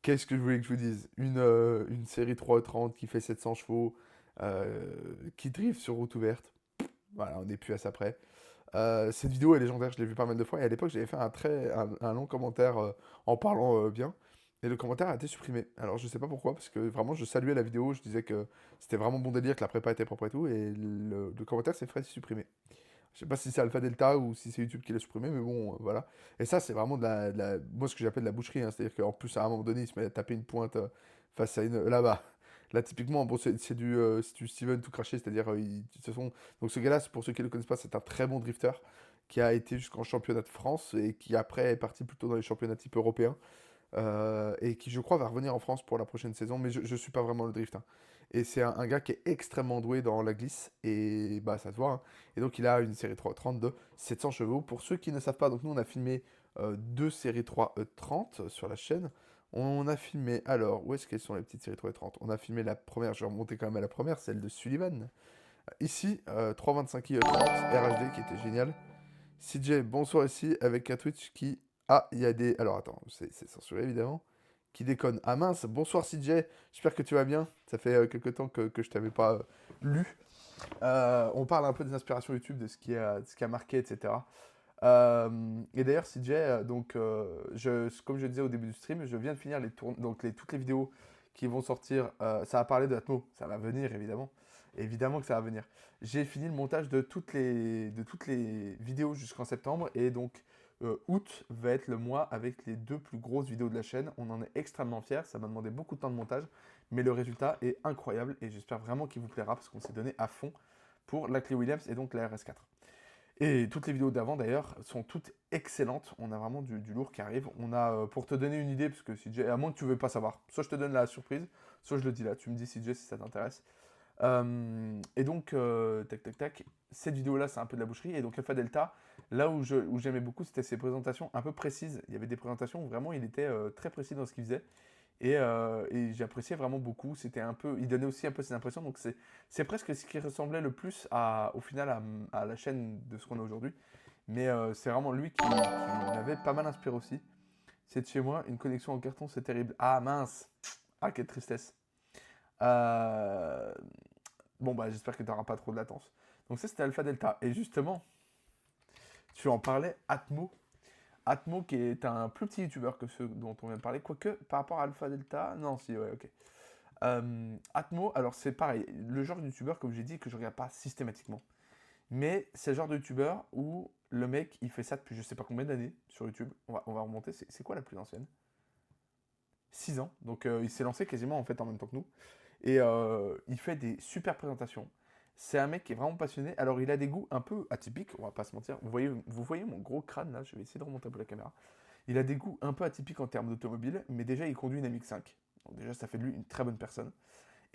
Qu'est-ce que je voulais que je vous dise? Une série 330 qui fait 700 chevaux, qui drift sur route ouverte. Voilà, on n'est plus à ça près. Cette vidéo est légendaire, je l'ai vue pas mal de fois. Et à l'époque, j'avais fait un long commentaire en parlant bien. Et le commentaire a été supprimé. Alors, je sais pas pourquoi, parce que vraiment, je saluais la vidéo. Je disais que c'était vraiment bon délire, que la prépa était propre et tout. Et le commentaire s'est fait supprimer. Je sais pas si c'est Alpha Delta ou si c'est YouTube qui l'a supprimé, mais bon, voilà. Et ça, c'est vraiment moi, ce que j'appelle de la boucherie, hein. C'est-à-dire qu'en plus, à un moment donné, il se met à taper une pointe face à une. Là-bas. Là, typiquement, bon, c'est du Steven tout craché, c'est-à-dire, donc ce gars-là, pour ceux qui ne le connaissent pas, c'est un très bon drifter qui a été jusqu'en championnat de France et qui après est parti plutôt dans les championnats type européens et qui, je crois, va revenir en France pour la prochaine saison, mais je ne suis pas vraiment le drift, hein. Et c'est un gars qui est extrêmement doué dans la glisse, et bah ça se voit, hein. Et donc il a une série 330 de 700 chevaux. Pour ceux qui ne savent pas, donc nous on a filmé deux séries 330 sur la chaîne. On a filmé, alors, où est-ce qu'elles sont les petites séries 330? On a filmé la première, je vais remonter quand même à la première, celle de Sullivan. Ici, 325i 30 RHD qui était génial. CJ, bonsoir ici, avec un Twitch qui... Ah, il y a des... Alors attends, c'est censuré évidemment. Qui déconne. Ah mince, bonsoir CJ, j'espère que tu vas bien. Ça fait quelque temps que je t'avais pas lu. On parle un peu des inspirations YouTube, de ce qui a marqué, etc. Et d'ailleurs, CJ, comme je disais au début du stream, je viens de finir donc toutes les vidéos qui vont sortir. Ça va parler de Atmo, ça va venir évidemment. Évidemment que ça va venir. J'ai fini le montage de toutes les vidéos jusqu'en septembre et donc août va être le mois avec les deux plus grosses vidéos de la chaîne. On en est extrêmement fiers, ça m'a demandé beaucoup de temps de montage, mais le résultat est incroyable et j'espère vraiment qu'il vous plaira parce qu'on s'est donné à fond pour la Clé Williams et donc la RS4. Et toutes les vidéos d'avant d'ailleurs sont toutes excellentes. On a vraiment du lourd qui arrive. On a, pour te donner une idée, parce que CJ, à moins que tu ne veux pas savoir, soit je te donne la surprise, soit je le dis là. Tu me dis CJ si ça t'intéresse. Et donc, tac tac tac, cette vidéo-là, c'est un peu de la boucherie. Et donc Alpha Delta, là où j'aimais beaucoup, c'était ses présentations un peu précises. Il y avait des présentations où vraiment il était très précis dans ce qu'il faisait. Et j'appréciais vraiment beaucoup. Il donnait aussi un peu ses impressions. Donc c'est presque ce qui ressemblait le plus au final à la chaîne de ce qu'on a aujourd'hui. Mais c'est vraiment lui qui m'avait pas mal inspiré aussi. C'est de chez moi, une connexion en carton, c'est terrible. Ah mince! Ah, quelle tristesse. Euh, Bon, bah j'espère que tu n'auras pas trop de latence. Donc ça, c'était Alpha Delta. Et justement, tu en parlais, Atmo. Atmo qui est un plus petit youtubeur que ceux dont on vient de parler, quoique par rapport à Alpha Delta, non, si, ouais, ok. Atmo, alors c'est pareil, le genre de youtubeur, comme j'ai dit, que je regarde pas systématiquement. Mais c'est le genre de youtubeur où le mec, il fait ça depuis je sais pas combien d'années sur YouTube. On va remonter, c'est quoi la plus ancienne? 6 ans, donc il s'est lancé quasiment en fait en même temps que nous. Et il fait des super présentations. C'est un mec qui est vraiment passionné. Alors, il a des goûts un peu atypiques, on va pas se mentir. Vous voyez mon gros crâne là, je vais essayer de remonter un peu la caméra. Il a des goûts un peu atypiques en termes d'automobile, mais déjà, il conduit une MX-5. Donc, déjà, ça fait de lui une très bonne personne.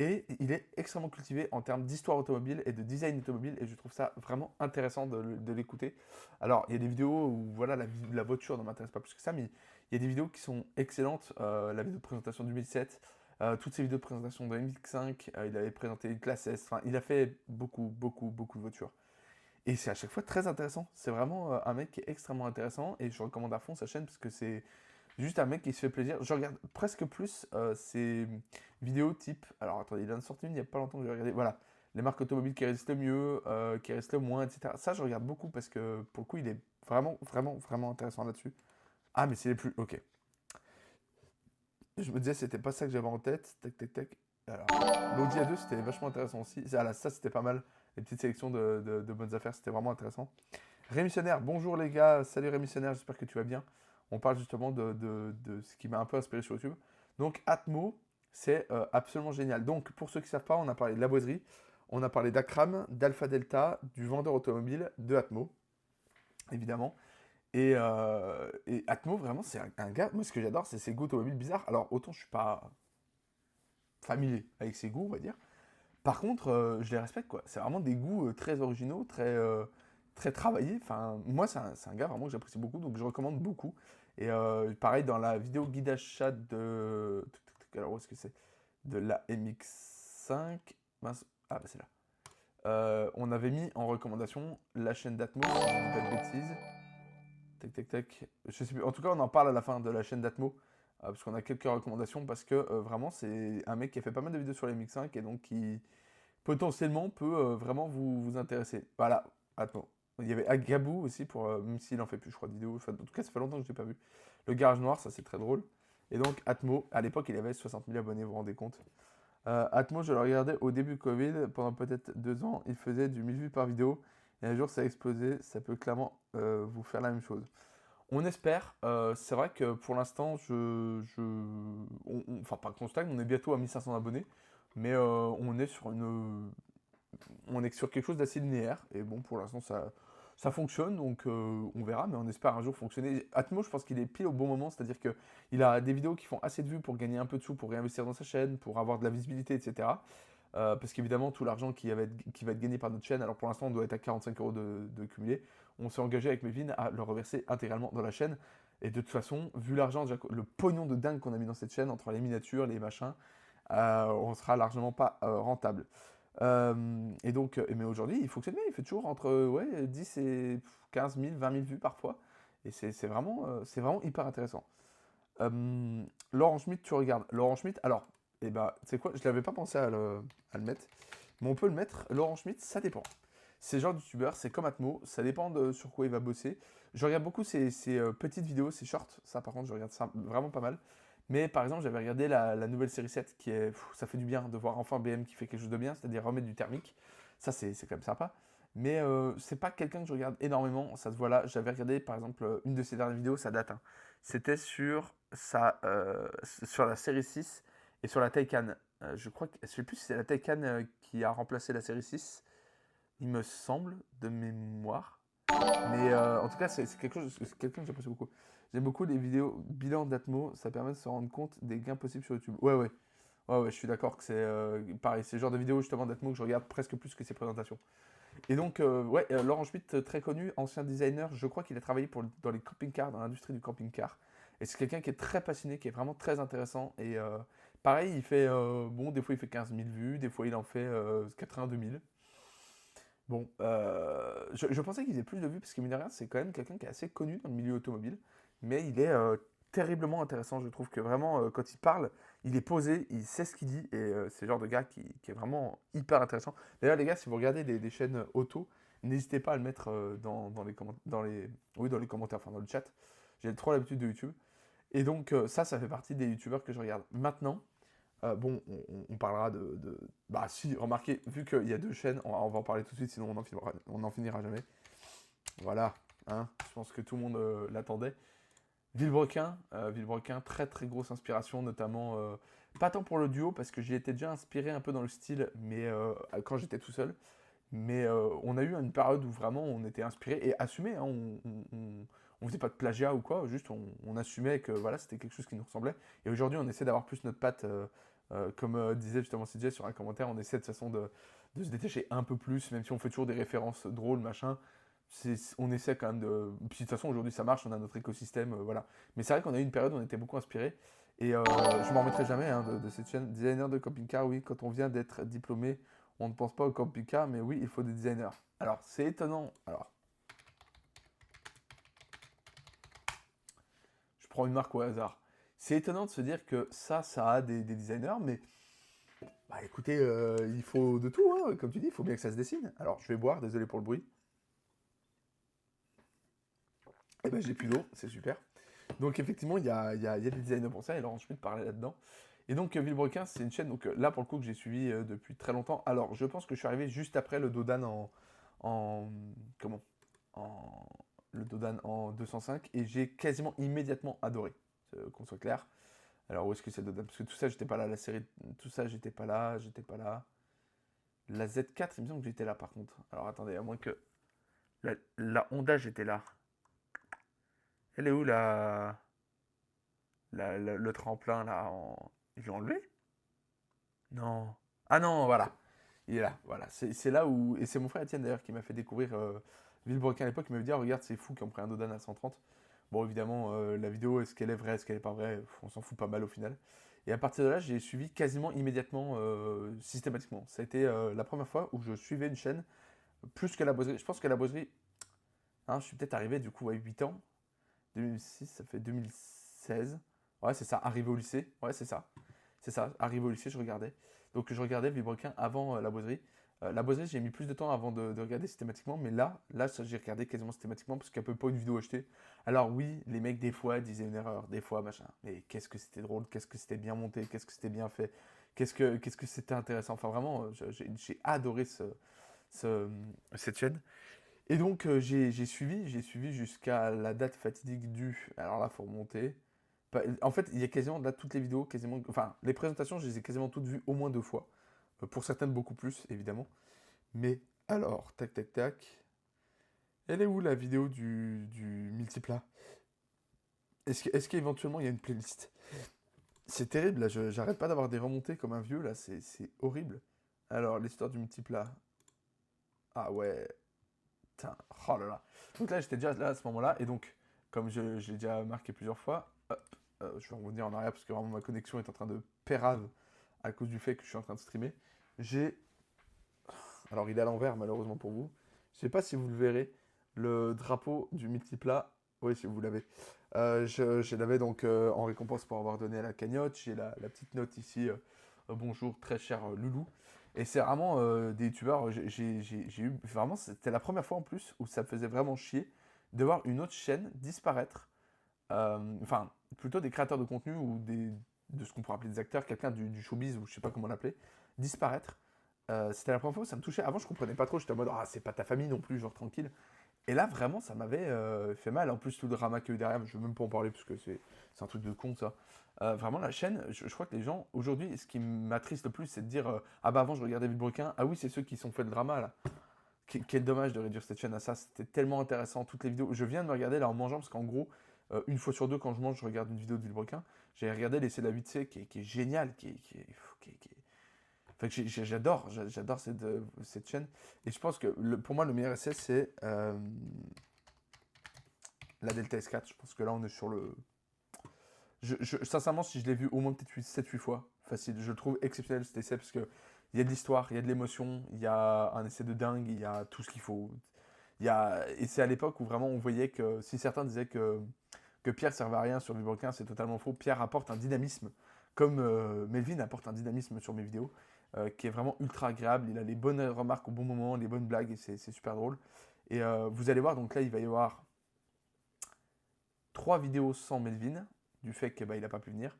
Et il est extrêmement cultivé en termes d'histoire automobile et de design automobile, et je trouve ça vraiment intéressant de l'écouter. Alors, il y a des vidéos où voilà, la voiture ne m'intéresse pas plus que ça, mais il y a des vidéos qui sont excellentes. La vidéo de présentation du 2007, toutes ces vidéos de présentation de MX5, il avait présenté une classe S, enfin, il a fait beaucoup de voitures. Et c'est à chaque fois très intéressant. C'est vraiment un mec qui est extrêmement intéressant, et je recommande à fond sa chaîne parce que c'est juste un mec qui se fait plaisir. Je regarde presque plus ses vidéos type. Alors attendez, il en a sorti une il n'y a pas longtemps que j'ai regardé. Voilà, les marques automobiles qui résistent le mieux, qui résistent le moins, etc. Ça, je regarde beaucoup parce que pour le coup, il est vraiment intéressant là-dessus. Ah, mais c'est les plus. Ok. Je me disais, c'était pas ça que j'avais en tête. Tac, tac, tac. Alors, l'Audi A2, c'était vachement intéressant aussi. Voilà, ça, c'était pas mal. Les petites sélections de bonnes affaires, c'était vraiment intéressant. Rémissionnaire, bonjour les gars. Salut Rémissionnaire, j'espère que tu vas bien. On parle justement de ce qui m'a un peu inspiré sur YouTube. Donc, Atmo, c'est absolument génial. Donc, pour ceux qui ne savent pas, on a parlé de la boiserie, on a parlé d'Acram, d'Alpha Delta, du vendeur automobile, de Atmo, évidemment. Et Atmo, vraiment, c'est un gars. Moi, ce que j'adore, c'est ses goûts automobiles bizarres. Alors, autant je suis pas familier avec ses goûts, on va dire. Par contre, je les respecte, quoi. C'est vraiment des goûts très originaux, très travaillés. Enfin, moi, c'est un gars vraiment que j'apprécie beaucoup, donc je recommande beaucoup. Et pareil, dans la vidéo guide achat de. Alors, où est-ce que c'est? De la MX5. Mince. Ah, bah, c'est là. On avait mis en recommandation la chaîne d'Atmo, si je dis pas de bêtises. Tac, tac, tac. Je sais plus. En tout cas, on en parle à la fin de la chaîne d'Atmo. Parce qu'on a quelques recommandations. Parce que vraiment, c'est un mec qui a fait pas mal de vidéos sur les MX5 et donc qui potentiellement peut vraiment vous intéresser. Voilà, Atmo. Il y avait Agabou aussi, même s'il en fait plus, je crois, de vidéos. Enfin, en tout cas, ça fait longtemps que je l'ai pas vu. Le Garage Noir, ça c'est très drôle. Et donc, Atmo, à l'époque, il avait 60 000 abonnés, vous vous rendez compte. Atmo, je le regardais au début Covid, pendant peut-être 2 ans, il faisait du 1000 vues par vidéo. Et un jour, ça a explosé. Ça peut clairement vous faire la même chose. On espère. C'est vrai que pour l'instant, enfin, pas qu'on stagne, on est bientôt à 1500 abonnés. Mais on est sur quelque chose d'assez linéaire. Et bon, pour l'instant, ça fonctionne. Donc, on verra. Mais on espère un jour fonctionner. Atmo, je pense qu'il est pile au bon moment. C'est-à-dire qu'il a des vidéos qui font assez de vues pour gagner un peu de sous, pour réinvestir dans sa chaîne, pour avoir de la visibilité, etc. Parce qu'évidemment, tout l'argent qui va être gagné par notre chaîne, alors pour l'instant, on doit être à 45 euros de cumulé. On s'est engagé avec Mévin à le reverser intégralement dans la chaîne. Et de toute façon, vu l'argent, le pognon de dingue qu'on a mis dans cette chaîne, entre les miniatures, les machins, on sera largement pas rentable. Et donc, mais aujourd'hui, il fonctionne bien. Il fait toujours entre 10 et 15 000, 20 000 vues parfois. Et c'est vraiment hyper intéressant. Laurent Schmitt, tu regardes. Laurent Schmitt, alors, tu sais quoi, je n'avais pas pensé à le mettre, mais on peut le mettre. Laurent Schmitt, ça dépend. C'est le genre de youtubeur, c'est comme Atmo, ça dépend de sur quoi il va bosser. Je regarde beaucoup ses petites vidéos, ses shorts, ça par contre, je regarde ça vraiment pas mal. Mais par exemple, j'avais regardé la nouvelle série 7, ça fait du bien de voir enfin BM qui fait quelque chose de bien, c'est-à-dire remettre du thermique. Ça, c'est quand même sympa. Mais c'est pas quelqu'un que je regarde énormément, ça se voit là. J'avais regardé par exemple une de ses dernières vidéos, ça date, hein. C'était sur la série 6 et sur la Taycan. Je sais plus si c'est la Taycan qui a remplacé la série 6, il me semble, de mémoire. Mais en tout cas, c'est quelqu'un que j'apprécie beaucoup. J'aime beaucoup les vidéos bilan d'Atmo, ça permet de se rendre compte des gains possibles sur YouTube. Ouais, je suis d'accord que c'est pareil, c'est le genre de vidéo justement d'Atmo que je regarde presque plus que ses présentations. Et donc, Laurent Schmitt, très connu, ancien designer, je crois qu'il a travaillé dans les camping-cars, dans l'industrie du camping-car. Et c'est quelqu'un qui est très passionné, qui est vraiment très intéressant. Et pareil, il fait, des fois il fait 15 000 vues, des fois il en fait 82 000. Bon, je pensais qu'il faisait plus de vues, parce que mine de rien, c'est quand même quelqu'un qui est assez connu dans le milieu automobile. Mais il est terriblement intéressant, je trouve que vraiment, quand il parle, il est posé, il sait ce qu'il dit, et c'est le genre de gars qui est vraiment hyper intéressant. D'ailleurs, les gars, si vous regardez des chaînes auto, n'hésitez pas à le mettre dans les commentaires, enfin dans le chat. J'ai trop l'habitude de YouTube. Et donc, ça fait partie des youtubeurs que je regarde. Maintenant, on parlera Bah si, remarquez, vu qu'il y a 2 chaînes, on va en parler tout de suite, sinon on n'en finira jamais. Voilà, hein, je pense que tout le monde l'attendait. Villebrequin, très très grosse inspiration, notamment, pas tant pour le duo, parce que j'y étais déjà inspiré un peu dans le style, mais quand j'étais tout seul. Mais on a eu une période où vraiment on était inspiré et assumé, hein, on faisait pas de plagiat ou quoi, juste on assumait que voilà, c'était quelque chose qui nous ressemblait. Et aujourd'hui, on essaie d'avoir plus notre patte Comme disait justement CJ sur un commentaire, on essaie de toute façon de se détacher un peu plus, même si on fait toujours des références drôles, machin. On essaie quand même de. Puis de toute façon, aujourd'hui ça marche, on a notre écosystème, voilà. Mais c'est vrai qu'on a eu une période où on était beaucoup inspiré. Et je m'en remettrai jamais hein, de cette chaîne. Designer de camping-car, oui, quand on vient d'être diplômé, on ne pense pas au camping-car, mais oui, il faut des designers. Alors, c'est étonnant. Alors, je prends une marque au hasard. C'est étonnant de se dire que ça a des designers, mais bah écoutez, il faut de tout, hein, comme tu dis, il faut bien que ça se dessine. Alors, je vais boire, désolé pour le bruit. Et ben, j'ai plus d'eau, c'est super. Donc, effectivement, il y a des designers pour ça, et Laurent Schmitt parlait là-dedans. Et donc, Villebrequin, c'est une chaîne, donc là, pour le coup, que j'ai suivi depuis très longtemps. Alors, je pense que je suis arrivé juste après le Dodan en comment en, le Dodan en 205, et j'ai quasiment immédiatement adoré, qu'on soit clair. Alors, où est-ce que c'est le Dodan? Parce que tout ça, j'étais pas là, la série, tout ça, j'étais pas là. La Z4, il me semble que j'étais là, par contre. Alors, attendez, à moins que... La Honda, j'étais là. Elle est où, le tremplin, là, Ils l'ont enlevé? Non. Ah non, voilà. Il est là, voilà. C'est là où... Et c'est mon frère Étienne, d'ailleurs, qui m'a fait découvrir Villebrequin à l'époque. Il m'avait dit, ah, regarde, c'est fou qu'ils ont pris un Dodan à 130. Bon, évidemment, la vidéo, est-ce qu'elle est vraie, est-ce qu'elle est pas vraie? On s'en fout pas mal, au final. Et à partir de là, j'ai suivi quasiment immédiatement, systématiquement. Ça a été la première fois où je suivais une chaîne, plus que la boiserie. Je pense que la boiserie... Hein, je suis peut-être arrivé, du coup, à 8 ans. 2006, ça fait 2016. Ouais, c'est ça, arrivé au lycée. Ouais, c'est ça. C'est ça, arrivé au lycée, je regardais. Donc je regardais Villebrequin avant la boiserie. La boiserie, j'ai mis plus de temps avant de regarder systématiquement, mais là ça, j'ai regardé quasiment systématiquement parce qu'il n'y a pas une vidéo achetée. Alors oui, les mecs, des fois, disaient une erreur, des fois, machin. Mais qu'est-ce que c'était drôle, qu'est-ce que c'était bien monté, qu'est-ce que c'était bien fait, qu'est-ce que c'était intéressant. Enfin, vraiment, j'ai adoré cette chaîne. Et donc j'ai suivi jusqu'à la date fatidique du. Alors là, faut remonter. En fait, il y a quasiment là toutes les vidéos, quasiment. Enfin, les présentations, je les ai quasiment toutes vues au moins 2 fois. Pour certaines, beaucoup plus, évidemment. Mais alors, tac, tac, tac. Elle est où la vidéo du multiplat? Est-ce qu'éventuellement il y a une playlist? C'est terrible, là, j'arrête pas d'avoir des remontées comme un vieux, là, c'est horrible. Alors, l'histoire du multiplat. Ah ouais, putain, oh là là. Donc là, j'étais déjà là à ce moment-là, et donc, comme je l'ai déjà marqué plusieurs fois, hop, je vais revenir en arrière parce que vraiment ma connexion est en train de pérave à cause du fait que je suis en train de streamer. J'ai. Alors, il est à l'envers, malheureusement pour vous. Je sais pas si vous le verrez, le drapeau du multiplat. Oui, si vous l'avez. Je l'avais donc en récompense pour avoir donné à la cagnotte. J'ai la petite note ici. Bonjour, très cher Loulou. Et c'est vraiment des youtubeurs. J'ai eu. Vraiment, c'était la première fois en plus où ça me faisait vraiment chier de voir une autre chaîne disparaître. Enfin, plutôt des créateurs de contenu ou de ce qu'on pourrait appeler des acteurs, quelqu'un du showbiz ou je sais pas comment l'appeler, disparaître. C'était la première fois où ça me touchait. Avant, je comprenais pas trop. J'étais en mode, ah, c'est pas ta famille non plus, genre tranquille. Et là, vraiment, ça m'avait fait mal. En plus, tout le drama qu'il y a eu derrière, je veux même pas en parler parce que c'est un truc de con, ça. Vraiment, la chaîne, je crois que les gens, aujourd'hui, ce qui m'attriste le plus, c'est de dire ah bah avant, je regardais Villebrequin. Ah oui, c'est ceux qui sont fait le drama, là. Quel dommage de réduire cette chaîne à ça. C'était tellement intéressant. Toutes les vidéos. Je viens de me regarder là en mangeant parce qu'en gros, une fois sur deux, quand je mange, je regarde une vidéo de Villebrequin. J'ai regardé l'essai de la 8C qui est génial, Enfin, j'adore cette chaîne. Et je pense que pour moi, le meilleur essai, c'est la Delta S4. Je pense que là, on est sur le. Sincèrement, si je l'ai vu au moins peut-être 7-8 fois, facile, je le trouve exceptionnel cet essai parce qu'il y a de l'histoire, il y a de l'émotion, il y a un essai de dingue, il y a tout ce qu'il faut. Et c'est à l'époque où vraiment on voyait que si certains disaient que Pierre servait à rien sur Villebrequin, c'est totalement faux. Pierre apporte un dynamisme, comme Melvin apporte un dynamisme sur mes vidéos, qui est vraiment ultra agréable. Il a les bonnes remarques au bon moment, les bonnes blagues, et c'est super drôle. Et vous allez voir, donc là, il va y avoir 3 vidéos sans Melvin, du fait qu'il n'a pas pu venir.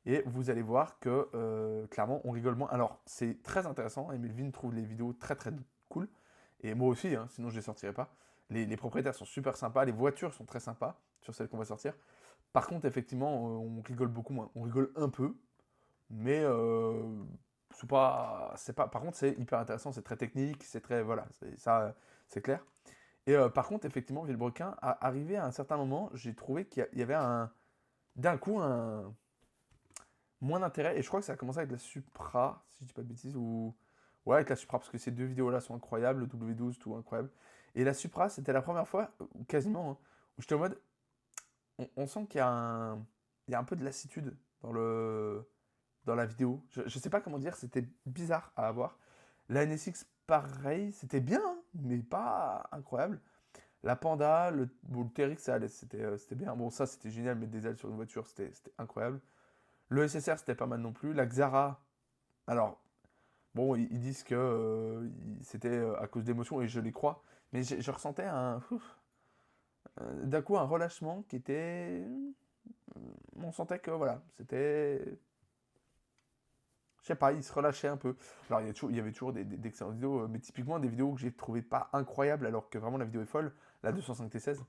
Et vous allez voir que, clairement, on rigole moins. Alors, c'est très intéressant, et Melvin trouve les vidéos très très cool. Et moi aussi, hein, sinon je ne les sortirais pas. Les propriétaires sont super sympas, les voitures sont très sympas sur celles qu'on va sortir. Par contre, effectivement, on rigole beaucoup moins. On rigole un peu, mais c'est pas. Par contre, c'est hyper intéressant, c'est très technique, c'est très. Voilà, ça, c'est clair. Et par contre, effectivement, Villebrequin, arrivé à un certain moment, j'ai trouvé qu'il y avait d'un coup moins d'intérêt. Et je crois que ça a commencé avec la Supra, si je dis pas de bêtises, ou... Ouais, avec la Supra, parce que ces deux vidéos-là sont incroyables, le W12, tout incroyable. Et la Supra, c'était la première fois, ou quasiment, hein, où j'étais en mode, on sent il y a un peu de lassitude dans la vidéo. Je sais pas comment dire, c'était bizarre à avoir. La NSX, pareil, c'était bien, hein, mais pas incroyable. La Panda, bon, le TRX, ça allait, c'était bien. Bon, ça, c'était génial, mettre des ailes sur une voiture, c'était incroyable. Le SSR, c'était pas mal non plus. La Xara, alors, bon, ils disent que c'était à cause d'émotions, et je les crois, mais je ressentais d'un coup un relâchement qui était... On sentait que, voilà, c'était... Je sais pas, il se relâchait un peu. Alors, il y avait toujours d'excellentes vidéos, mais typiquement des vidéos que j'ai trouvées pas incroyables, alors que vraiment la vidéo est folle. La 205T16,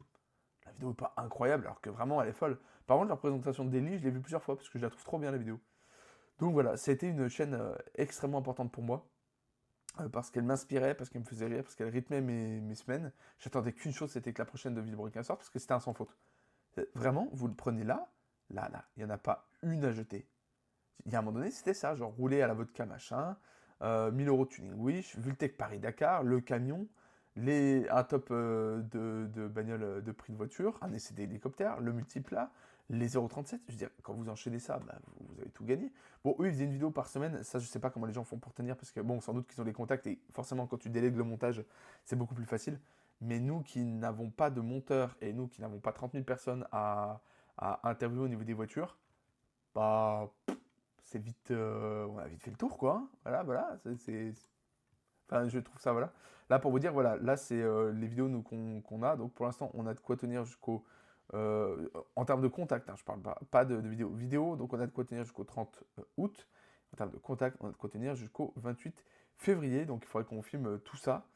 la vidéo est pas incroyable, alors que vraiment elle est folle. Par contre, la présentation de Daily, je l'ai vue plusieurs fois, parce que je la trouve trop bien, la vidéo. Donc voilà, c'était une chaîne extrêmement importante pour moi, parce qu'elle m'inspirait, parce qu'elle me faisait rire, parce qu'elle rythmait mes semaines. J'attendais qu'une chose, c'était que la prochaine de Villebrequin sorte, parce que c'était un sans faute. Vraiment, vous le prenez là, il n'y en a pas une à jeter. Il y a un moment donné, c'était ça, genre rouler à la vodka machin, 1000 euros de tuning wish, Vultec Paris-Dakar, le camion, un top de bagnole de prix de voiture, un essai d'hélicoptère, le multiplat, les 0,37. Je veux dire, quand vous enchaînez ça, bah, vous avez tout gagné. Bon, eux, ils faisaient une vidéo par semaine, ça, je sais pas comment les gens font pour tenir, parce que bon, sans doute qu'ils ont les contacts, et forcément, quand tu délègues le montage, c'est beaucoup plus facile. Mais nous qui n'avons pas de monteur, et nous qui n'avons pas 30 000 personnes à interviewer au niveau des voitures, bah c'est vite, on a vite fait le tour, quoi, hein. Voilà, enfin, je trouve ça, voilà. Là, pour vous dire, voilà, là, c'est les vidéos nous qu'on a. Donc, pour l'instant, on a de quoi tenir jusqu'au, en termes de contact, hein, je parle pas de vidéo. Vidéo, donc on a de quoi tenir jusqu'au 30 août. En termes de contact, on a de quoi tenir jusqu'au 28 février. Donc, il faudrait qu'on filme tout ça.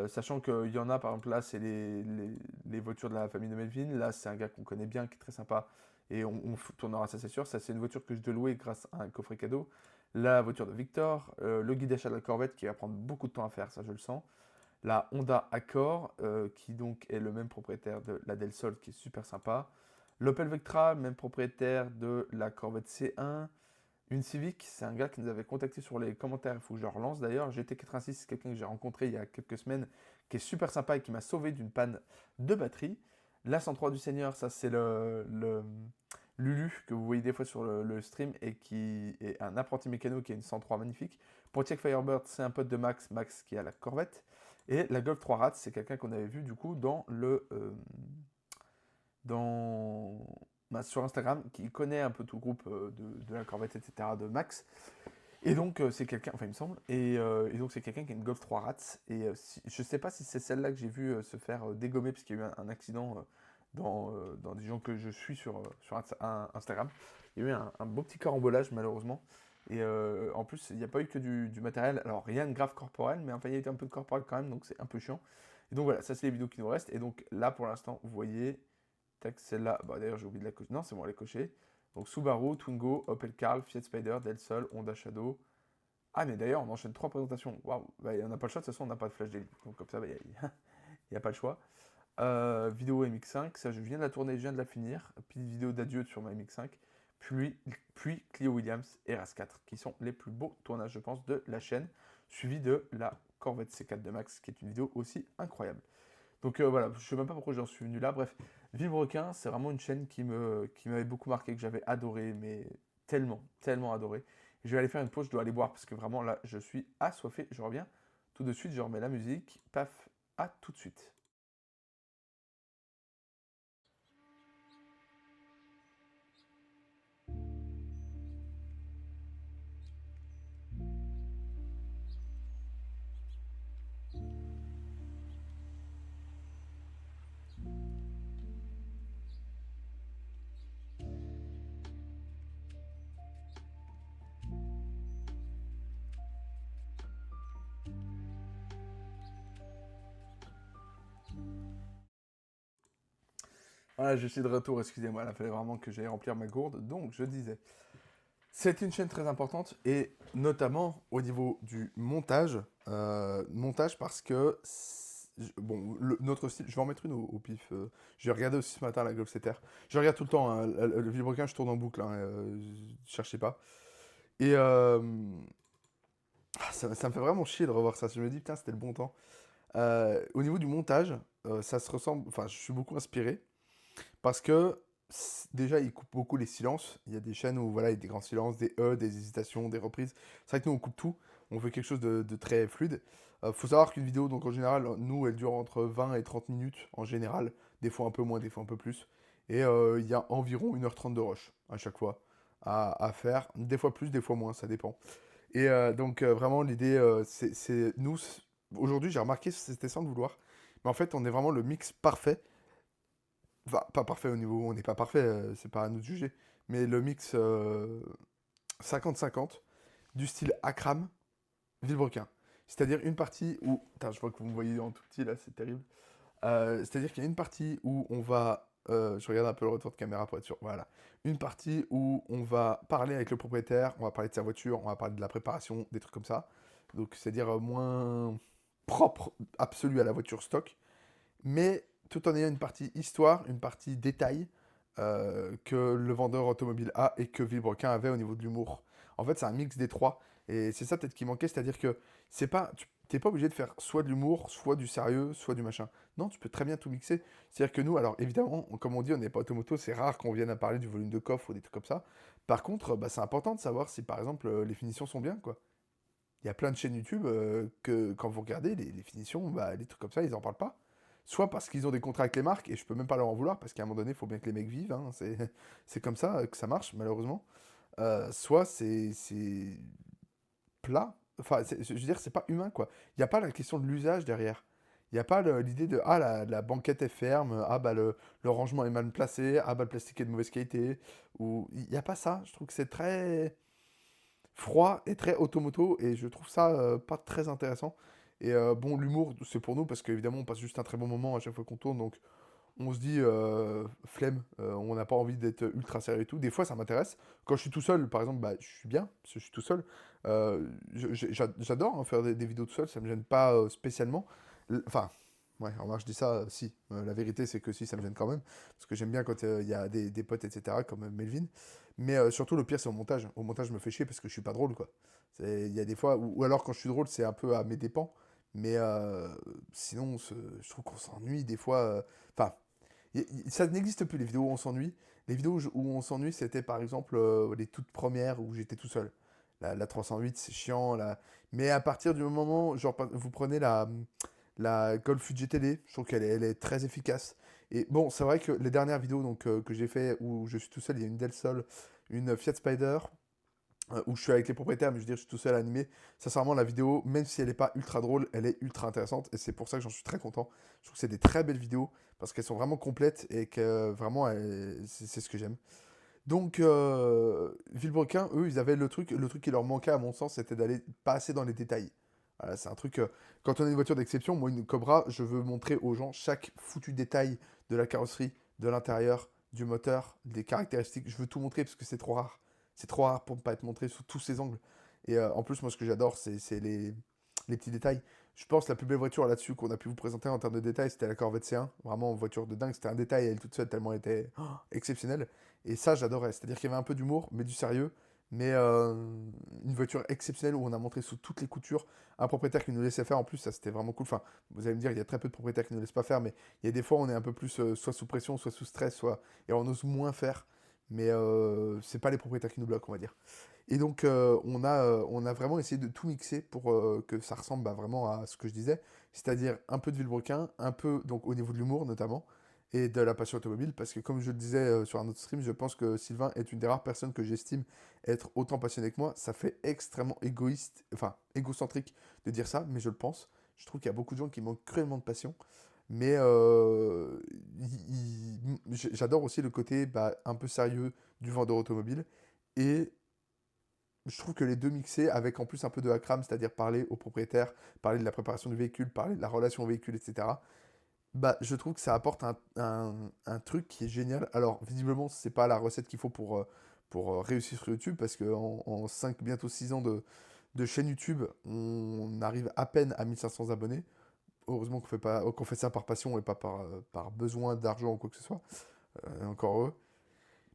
Sachant qu'il y en a, par exemple, là, c'est les voitures de la famille de Melvin. Là, c'est un gars qu'on connaît bien, qui est très sympa. Et on tournera ça, c'est sûr. Ça, c'est une voiture que je dois louer grâce à un coffret cadeau. La voiture de Victor. Le guide d'achat de la Corvette, qui va prendre beaucoup de temps à faire, ça, je le sens. La Honda Accord, qui donc est le même propriétaire de la Del Sol, qui est super sympa. L'Opel Vectra, même propriétaire de la Corvette C1. Une Civic, c'est un gars qui nous avait contacté sur les commentaires, il faut que je le relance d'ailleurs. GT86, c'est quelqu'un que j'ai rencontré il y a quelques semaines, qui est super sympa et qui m'a sauvé d'une panne de batterie. La 103 du Seigneur, ça c'est le Lulu que vous voyez des fois sur le stream et qui est un apprenti mécano qui a une 103 magnifique. Pontiac Firebird, c'est un pote de Max qui a la Corvette. Et la Golf 3 Rats, c'est quelqu'un qu'on avait vu du coup dans sur Instagram, qui connaît un peu tout le groupe de la Corvette, etc., de Max. Et donc, c'est quelqu'un, enfin, il me semble, et donc, c'est quelqu'un qui a une Golf 3 Rats. Et je sais pas si c'est celle-là que j'ai vu se faire dégommer, parce qu'il y a eu un accident dans des gens que je suis sur Instagram. Il y a eu un beau petit carambolage, malheureusement. Et en plus, il n'y a pas eu que du matériel. Alors, rien de grave corporel, mais enfin, il y a eu un peu de corporel quand même, donc c'est un peu chiant. Et donc, voilà, ça, c'est les vidéos qui nous restent. Et donc, là, pour l'instant, vous voyez. Tac, celle-là, bah d'ailleurs j'ai oublié de la cocher. Non, c'est bon, elle est cochée. Donc Subaru, Twingo, Opel Karl, Fiat Spider, Del Sol, Honda Shadow. Ah, mais d'ailleurs, on enchaîne 3 présentations. Waouh, bah, on n'a pas le choix, de toute façon, on n'a pas de flash daily. Donc comme ça, bah, y a pas le choix. Vidéo MX5, ça je viens de la tourner, je viens de la finir. Puis vidéo d'adieu sur ma MX5. Puis Clio Williams et RAS4, qui sont les plus beaux tournages, je pense, de la chaîne. Suivi de la Corvette C4 de Max, qui est une vidéo aussi incroyable. Donc voilà, je sais même pas pourquoi j'en suis venu là. Bref, Villebrequin, c'est vraiment une chaîne qui m'avait beaucoup marqué, que j'avais adoré, mais tellement adoré. Et je vais aller faire une pause, je dois aller boire parce que vraiment là, je suis assoiffé. Je reviens tout de suite, je remets la musique. Paf, à tout de suite. Voilà, je suis de retour, excusez-moi, il fallait vraiment que j'aille remplir ma gourde. Donc, je disais, c'est une chaîne très importante, et notamment au niveau du montage. Montage parce que Notre style, je vais en mettre une au pif. J'ai regardé aussi ce matin la Golf 7R. Je regarde tout le temps, hein, le Villebrequin, je tourne en boucle, hein, cherchez pas. Et ça me fait vraiment chier de revoir ça. Je me dis, putain, c'était le bon temps. Au niveau du montage, ça se ressemble. Enfin, je suis beaucoup inspiré parce que déjà, il coupe beaucoup les silences. Il y a des chaînes où voilà, il y a des grands silences, des des hésitations, des reprises. C'est vrai que nous, on coupe tout. On veut quelque chose de très fluide. Faut savoir qu'une vidéo, donc en général, nous, elle dure entre 20 et 30 minutes en général. Des fois un peu moins, des fois un peu plus. Et il y a environ 1h30 de rush à chaque fois à faire. Des fois plus, des fois moins, ça dépend. Et donc, vraiment, l'idée, nous, aujourd'hui, j'ai remarqué, c'était sans le vouloir, mais en fait, on est vraiment le mix parfait. Enfin, pas parfait au niveau où on n'est pas parfait, c'est pas à nous de juger, mais le mix 50-50 du style Akram, Villebrequin. C'est-à-dire une partie où. Putain, je vois que vous me voyez en tout petit là, c'est terrible. C'est-à-dire qu'il y a une partie où on va. Je regarde un peu le retour de caméra pour être sûr. Voilà. Une partie où on va parler avec le propriétaire, on va parler de sa voiture, on va parler de la préparation, des trucs comme ça. Donc, c'est-à-dire moins propre, absolu à la voiture stock. Mais tout en ayant une partie histoire, une partie détail que le vendeur automobile a et que Villebrequin avait au niveau de l'humour. En fait, c'est un mix des trois. Et c'est ça peut-être qui manquait, c'est-à-dire que c'est pas, tu t'es pas obligé de faire soit de l'humour, soit du sérieux, soit du machin. Non, tu peux très bien tout mixer. C'est-à-dire que nous, alors évidemment, comme on dit, on n'est pas automoto, c'est rare qu'on vienne à parler du volume de coffre ou des trucs comme ça. Par contre, bah, c'est important de savoir si par exemple les finitions sont bien, quoi. Il y a plein de chaînes YouTube que quand vous regardez, les finitions, bah, les trucs comme ça, ils en parlent pas. Soit parce qu'ils ont des contrats avec les marques, et je peux même pas leur en vouloir, parce qu'à un moment donné, il faut bien que les mecs vivent, hein, c'est comme ça que ça marche, malheureusement. Soit c'est plat, enfin, je veux dire, c'est pas humain, quoi. Il n'y a pas la question de l'usage derrière. Il n'y a pas l'idée de, ah, la banquette est ferme, ah, bah, le rangement est mal placé, ah, bah, le plastique est de mauvaise qualité, ou... Il n'y a pas ça, je trouve que c'est très froid et très automoto, et je trouve ça pas très intéressant. Et bon, l'humour, c'est pour nous, parce qu'évidemment, on passe juste un très bon moment à chaque fois qu'on tourne, donc on se dit, flemme, on n'a pas envie d'être ultra sérieux et tout. Des fois, ça m'intéresse. Quand je suis tout seul, par exemple, bah, je suis bien, parce que je suis tout seul. J'adore hein, faire des vidéos tout seul, ça me gêne pas spécialement. Enfin, ouais, en marche, je dis ça, si. La vérité, c'est que si, ça me gêne quand même. Parce que j'aime bien quand il y a des potes, etc., comme Melvin. Mais surtout, le pire, c'est au montage. Au montage, je me fais chier parce que je suis pas drôle, quoi. Il y a des fois, ou alors quand je suis drôle, c'est un peu à mes dépens. Mais sinon, je trouve qu'on s'ennuie des fois. Enfin, ça n'existe plus, les vidéos où on s'ennuie. Les vidéos où on s'ennuie, c'était par exemple les toutes premières où j'étais tout seul. La 308, c'est chiant. Mais à partir du moment, genre, vous prenez la Golf Fuji Télé, je trouve qu'elle est très efficace. Et bon, c'est vrai que les dernières vidéos donc, que j'ai fait où je suis tout seul, il y a une Del Sol, une Fiat Spider, où je suis avec les propriétaires, mais je veux dire, je suis tout seul à animer. Sincèrement, la vidéo, même si elle n'est pas ultra drôle, elle est ultra intéressante et c'est pour ça que j'en suis très content. Je trouve que c'est des très belles vidéos parce qu'elles sont vraiment complètes et que vraiment, c'est ce que j'aime. Donc, Villebrequin, eux, ils avaient le truc qui leur manquait à mon sens, c'était d'aller pas assez dans les détails. Voilà, c'est un truc. Quand on a une voiture d'exception, moi, une Cobra, je veux montrer aux gens chaque foutu détail de la carrosserie, de l'intérieur, du moteur, des caractéristiques. Je veux tout montrer parce que c'est trop rare. C'est trop rare pour ne pas être montré sous tous ses angles. Et en plus, moi, ce que j'adore, c'est les petits détails. Je pense que la plus belle voiture là-dessus qu'on a pu vous présenter en termes de détails, c'était la Corvette C1. Vraiment, voiture de dingue. C'était un détail, elle toute seule, tellement elle était exceptionnelle. Et ça, j'adorais. C'est-à-dire qu'il y avait un peu d'humour, mais du sérieux. Mais une voiture exceptionnelle où on a montré sous toutes les coutures. Un propriétaire qui nous laissait faire en plus, ça c'était vraiment cool. Enfin, vous allez me dire, il y a très peu de propriétaires qui ne nous laissent pas faire, mais il y a des fois on est un peu plus soit sous pression, soit sous stress, soit. Et on ose moins faire. Mais c'est pas les propriétaires qui nous bloquent, on va dire. Et donc, on a vraiment essayé de tout mixer pour que ça ressemble bah, vraiment à ce que je disais, c'est-à-dire un peu de Villebrequin, un peu donc au niveau de l'humour notamment, et de la passion automobile, parce que comme je le disais sur un autre stream, je pense que Sylvain est une des rares personnes que j'estime être autant passionné que moi. Ça fait extrêmement égoïste, enfin égocentrique de dire ça, mais je le pense. Je trouve qu'il y a beaucoup de gens qui manquent cruellement de passion. Mais j'adore aussi le côté bah, un peu sérieux du vendeur automobile. Et je trouve que les deux mixés, avec en plus un peu de Akram, c'est-à-dire parler au propriétaire, parler de la préparation du véhicule, parler de la relation au véhicule, etc., bah, je trouve que ça apporte un truc qui est génial. Alors, visiblement, c'est pas la recette qu'il faut pour réussir sur YouTube, parce qu'en 5, bientôt 6 ans de chaîne YouTube, on arrive à peine à 1500 abonnés. heureusement qu'on fait ça par passion et pas par besoin d'argent ou quoi que ce soit. Encore heureux.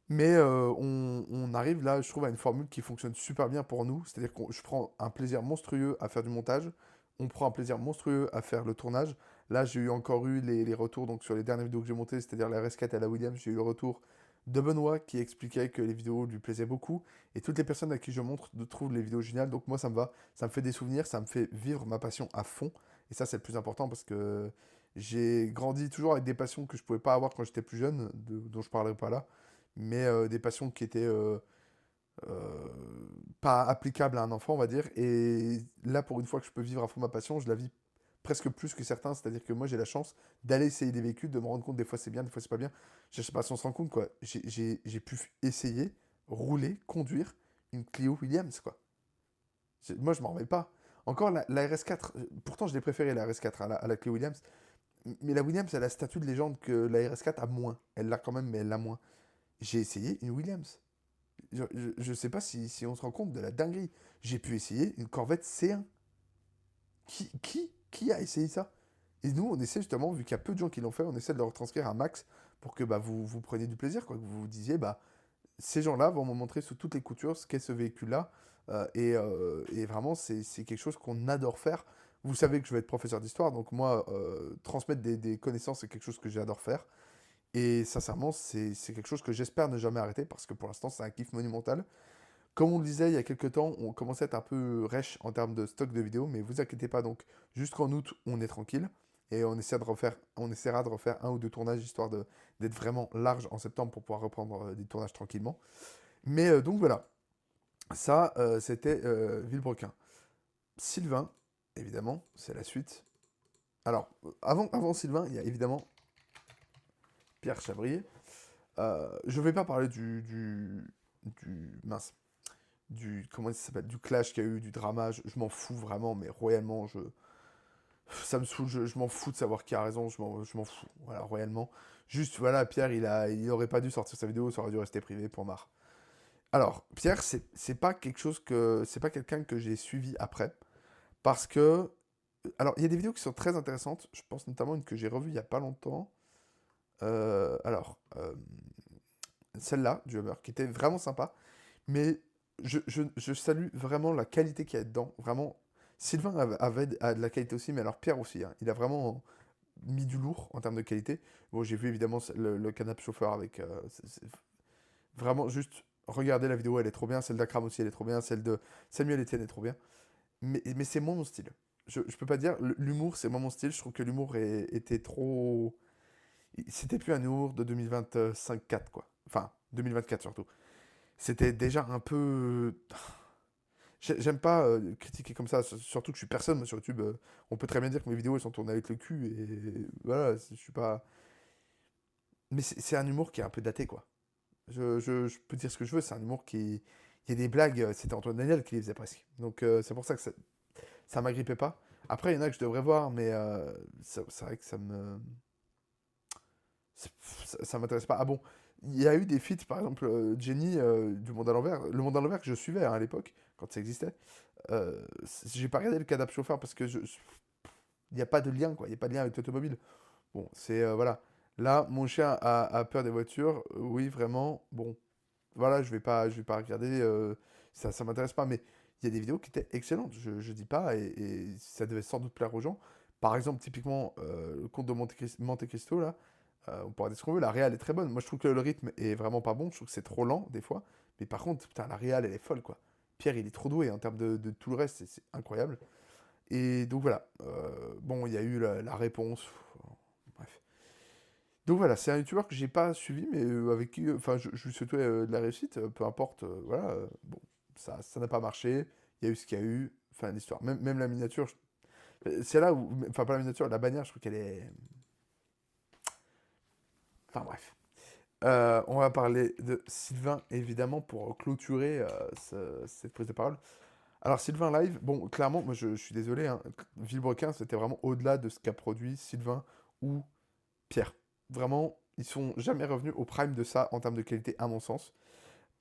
Mais on arrive là, je trouve, à une formule qui fonctionne super bien pour nous. C'est-à-dire que je prends un plaisir monstrueux à faire du montage. On prend un plaisir monstrueux à faire le tournage. Là, j'ai encore eu les retours donc, sur les dernières vidéos que j'ai montées, c'est-à-dire la RS4 à la Williams. J'ai eu le retour de Benoît qui expliquait que les vidéos lui plaisaient beaucoup. Et toutes les personnes à qui je montre trouvent les vidéos géniales. Donc moi, ça me va. Ça me fait des souvenirs. Ça me fait vivre ma passion à fond. Et ça, c'est le plus important parce que j'ai grandi toujours avec des passions que je pouvais pas avoir quand j'étais plus jeune, dont je parlerai pas là, mais des passions qui étaient euh, pas applicables à un enfant, on va dire. Et là, pour une fois que je peux vivre à fond ma passion, je la vis presque plus que certains. C'est-à-dire que moi, j'ai la chance d'aller essayer des véhicules, de me rendre compte des fois c'est bien, des fois c'est pas bien. Je sais pas si on se rend compte, quoi. J'ai pu essayer, rouler, conduire une Clio Williams, quoi. Moi, je m'en remets pas. Encore la RS4, pourtant je l'ai préférée, la RS4 à la Clio Williams. Mais la Williams, elle a le statut de légende que la RS4 a moins. Elle l'a quand même, mais elle l'a moins. J'ai essayé une Williams. Je sais pas si on se rend compte de la dinguerie. J'ai pu essayer une Corvette C1. Qui a essayé ça? Et nous, on essaie justement, vu qu'il y a peu de gens qui l'ont fait, on essaie de le retranscrire à max pour que bah, vous preniez du plaisir, quoi, que vous vous disiez, bah, ces gens-là vont me montrer sous toutes les coutures ce qu'est ce véhicule-là. Et vraiment, c'est quelque chose qu'on adore faire. Vous savez que je vais être professeur d'histoire, donc moi, transmettre des connaissances, c'est quelque chose que j'adore faire. Et sincèrement, c'est quelque chose que j'espère ne jamais arrêter, parce que pour l'instant, c'est un kiff monumental. Comme on le disait il y a quelques temps, on commençait à être un peu rêche en termes de stock de vidéos, mais vous inquiétez pas, donc jusqu'en août, on est tranquille. Et on essaiera de refaire un ou deux tournages, histoire d'être vraiment large en septembre pour pouvoir reprendre des tournages tranquillement. Mais donc voilà, ça, c'était Villebrequin. Sylvain, évidemment, c'est la suite. Alors, avant Sylvain, il y a évidemment Pierre Chabrier. Je vais pas parler mince, comment ça s'appelle, du clash qu'il y a eu, du drama. Je m'en fous vraiment, mais royalement, ça me saoule. Je m'en fous de savoir qui a raison. Je m'en fous. Voilà, royalement. Juste, voilà, Pierre, il aurait pas dû sortir sa vidéo, ça aurait dû rester privé pour marre. Alors, Pierre, c'est pas quelqu'un que j'ai suivi après. Parce que. Alors, il y a des vidéos qui sont très intéressantes. Je pense notamment une que j'ai revue il y a pas longtemps. Alors, celle-là, du Hummer, qui était vraiment sympa. Mais je salue vraiment la qualité qu'il y a dedans. Vraiment, Sylvain a de la qualité aussi, mais alors Pierre aussi, hein. Il a vraiment mis du lourd en termes de qualité. Bon, j'ai vu évidemment le canapé chauffeur avec. Vraiment, juste, regardez la vidéo, elle est trop bien. Celle d'Akram aussi, elle est trop bien. Celle de Samuel Etienne est trop bien. Mais c'est moins mon style. Je peux pas dire, l'humour, c'est moins mon style. Je trouve que l'humour était trop. C'était plus un humour de 2025-4, quoi. Enfin, 2024 surtout. C'était déjà un peu. J'aime pas critiquer comme ça, surtout que je suis personne moi, sur YouTube. On peut très bien dire que mes vidéos elles sont tournées avec le cul et voilà, je suis pas. Mais c'est un humour qui est un peu daté quoi. Je peux dire ce que je veux, c'est un humour qui. Il y a des blagues, c'était Antoine Daniel qui les faisait presque. Donc c'est pour ça que ça m'agrippait pas. Après, il y en a que je devrais voir, mais c'est vrai que ça m'intéresse pas. Ah bon, il y a eu des feats, par exemple, Jenny du Monde à l'envers. Le Monde à l'envers que je suivais hein, à l'époque, quand ça existait. J'ai pas regardé le cadap chauffeur parce que il n'y a pas de lien, quoi. Il n'y a pas de lien avec l'automobile. Bon, c'est voilà. Là, mon chien a peur des voitures. Oui, vraiment. Bon, voilà, je vais pas regarder. Ça m'intéresse pas. Mais il y a des vidéos qui étaient excellentes. Je dis pas, et ça devait sans doute plaire aux gens. Par exemple, typiquement, le conte de Monte Cristo, là. On pourra dire ce qu'on veut. La réal est très bonne. Moi, je trouve que le rythme est vraiment pas bon. Je trouve que c'est trop lent, des fois. Mais par contre, putain, la réal, elle est folle, quoi. Pierre, il est trop doué en termes de tout le reste. C'est incroyable. Et donc voilà. Bon, il y a eu la réponse. Bref. Donc voilà, c'est un youtubeur que j'ai pas suivi, mais avec qui, enfin, je lui souhaite de la réussite, peu importe, voilà. Bon, ça n'a pas marché, il y a eu ce qu'il y a eu, fin de l'histoire. Même la miniature, c'est là où, enfin pas la miniature, la bannière, je trouve qu'elle est. Enfin bref. On va parler de Sylvain, évidemment, pour clôturer cette prise de parole. Alors Sylvain Live, bon, clairement, moi je suis désolé, hein, Villebrequin, c'était vraiment au-delà de ce qu'a produit Sylvain ou Pierre. Vraiment, ils sont jamais revenus au prime de ça en termes de qualité, à mon sens.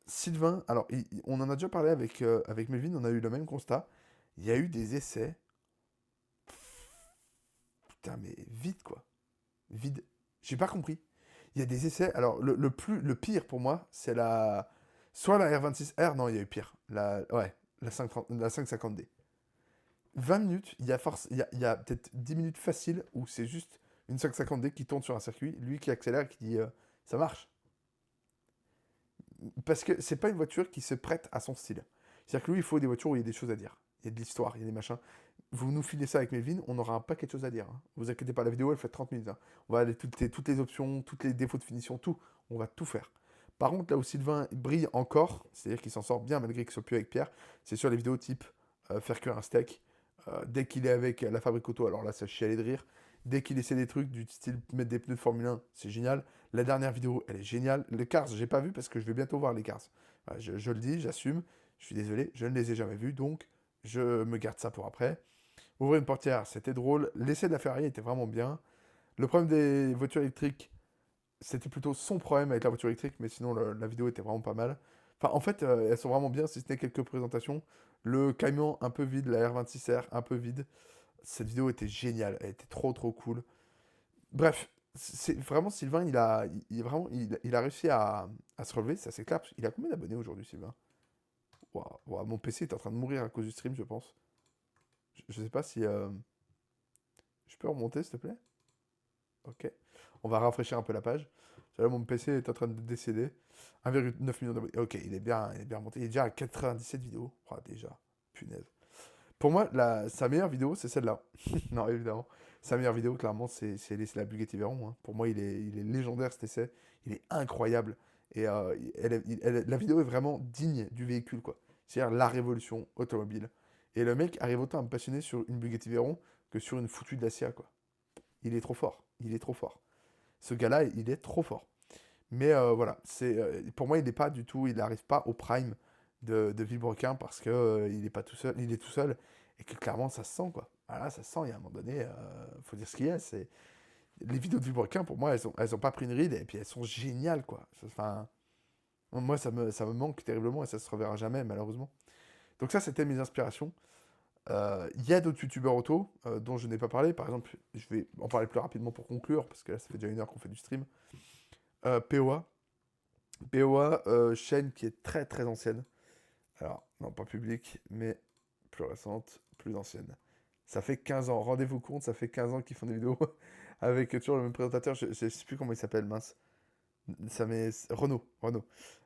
Sylvain, alors, on en a déjà parlé avec Melvin, on a eu le même constat. Il y a eu des essais Putain, mais vide, quoi. Vide. J'ai pas compris. Il y a des essais. Alors, le pire pour moi, c'est la. Soit la R26R, non, il y a eu pire. Ouais, la 550D. 20 minutes, il y a peut-être 10 minutes faciles où c'est juste une 550D qui tourne sur un circuit, lui qui accélère et qui dit ça marche. Parce que c'est pas une voiture qui se prête à son style. C'est-à-dire que lui, il faut des voitures où il y a des choses à dire. Il y a de l'histoire, il y a des machins. Vous nous filez ça avec Melvin, on aura un paquet de choses à dire. Hein. Vous inquiétez pas, la vidéo, elle fait 30 minutes. Hein. On va aller toutes les options, toutes les défauts de finition, tout. On va tout faire. Par contre, là où Sylvain brille encore, c'est-à-dire qu'il s'en sort bien malgré qu'il soit plus avec Pierre, c'est sur les vidéos type faire cuire un steak. Dès qu'il est avec la fabrique auto, alors là, ça chialait de rire. Dès qu'il essaie des trucs du style mettre des pneus de Formule 1, c'est génial. La dernière vidéo, elle est géniale. Les Cars, j'ai pas vu parce que je vais bientôt voir les Cars. Je le dis, j'assume. Je suis désolé, je ne les ai jamais vus, donc je me garde ça pour après. Ouvrir une portière, c'était drôle. L'essai de la Ferrari était vraiment bien. Le problème des voitures électriques, c'était plutôt son problème avec la voiture électrique, mais sinon la vidéo était vraiment pas mal. Enfin, en fait, elles sont vraiment bien, si ce n'est quelques présentations. Le camion un peu vide, la R26R un peu vide. Cette vidéo était géniale, elle était trop trop cool. Bref, c'est vraiment Sylvain, il a réussi à se relever, ça c'est clair. Il a combien d'abonnés aujourd'hui, Sylvain? Waouh, waouh, mon PC est en train de mourir à cause du stream, je pense. Je sais pas si je peux remonter, s'il te plaît. Ok. On va rafraîchir un peu la page. Là, mon PC est en train de décéder. 1,9 million d'abonnés. Ok, il est bien remonté. Il est déjà à 97 vidéos. Oh, déjà. Punaise. Pour moi, sa meilleure vidéo, c'est celle-là. Non, évidemment. Sa meilleure vidéo, clairement, c'est la Bugatti Veyron. Hein. Pour moi, il est légendaire cet essai. Il est incroyable. Et la vidéo est vraiment digne du véhicule, quoi. C'est-à-dire la révolution automobile. Et le mec arrive autant à me passionner sur une Bugatti Veyron que sur une foutue Dacia, quoi. Il est trop fort. Il est trop fort. Ce gars-là, il est trop fort. Mais voilà, pour moi, il n'est pas du tout, il n'arrive pas au prime de Villebrequin parce que il est pas tout seul, il est tout seul et que clairement ça se sent quoi. Voilà, ça se sent. Il y a un moment donné, faut dire ce qu'il y a. C'est les vidéos de Villebrequin pour moi, elles ont pas pris une ride et puis elles sont géniales quoi. Enfin, moi ça me manque terriblement et ça se reverra jamais malheureusement. Donc ça, c'était mes inspirations. Il y a d'autres youtubeurs auto dont je n'ai pas parlé. Par exemple, je vais en parler plus rapidement pour conclure parce que là, ça fait déjà 1 heure qu'on fait du stream. POA. POA, chaîne qui est très très ancienne. Alors, non, pas publique, mais plus récente, plus ancienne. Ça fait 15 ans, rendez-vous compte, ça fait 15 ans qu'ils font des vidéos avec toujours le même présentateur, je sais plus comment il s'appelle, mince. Renault.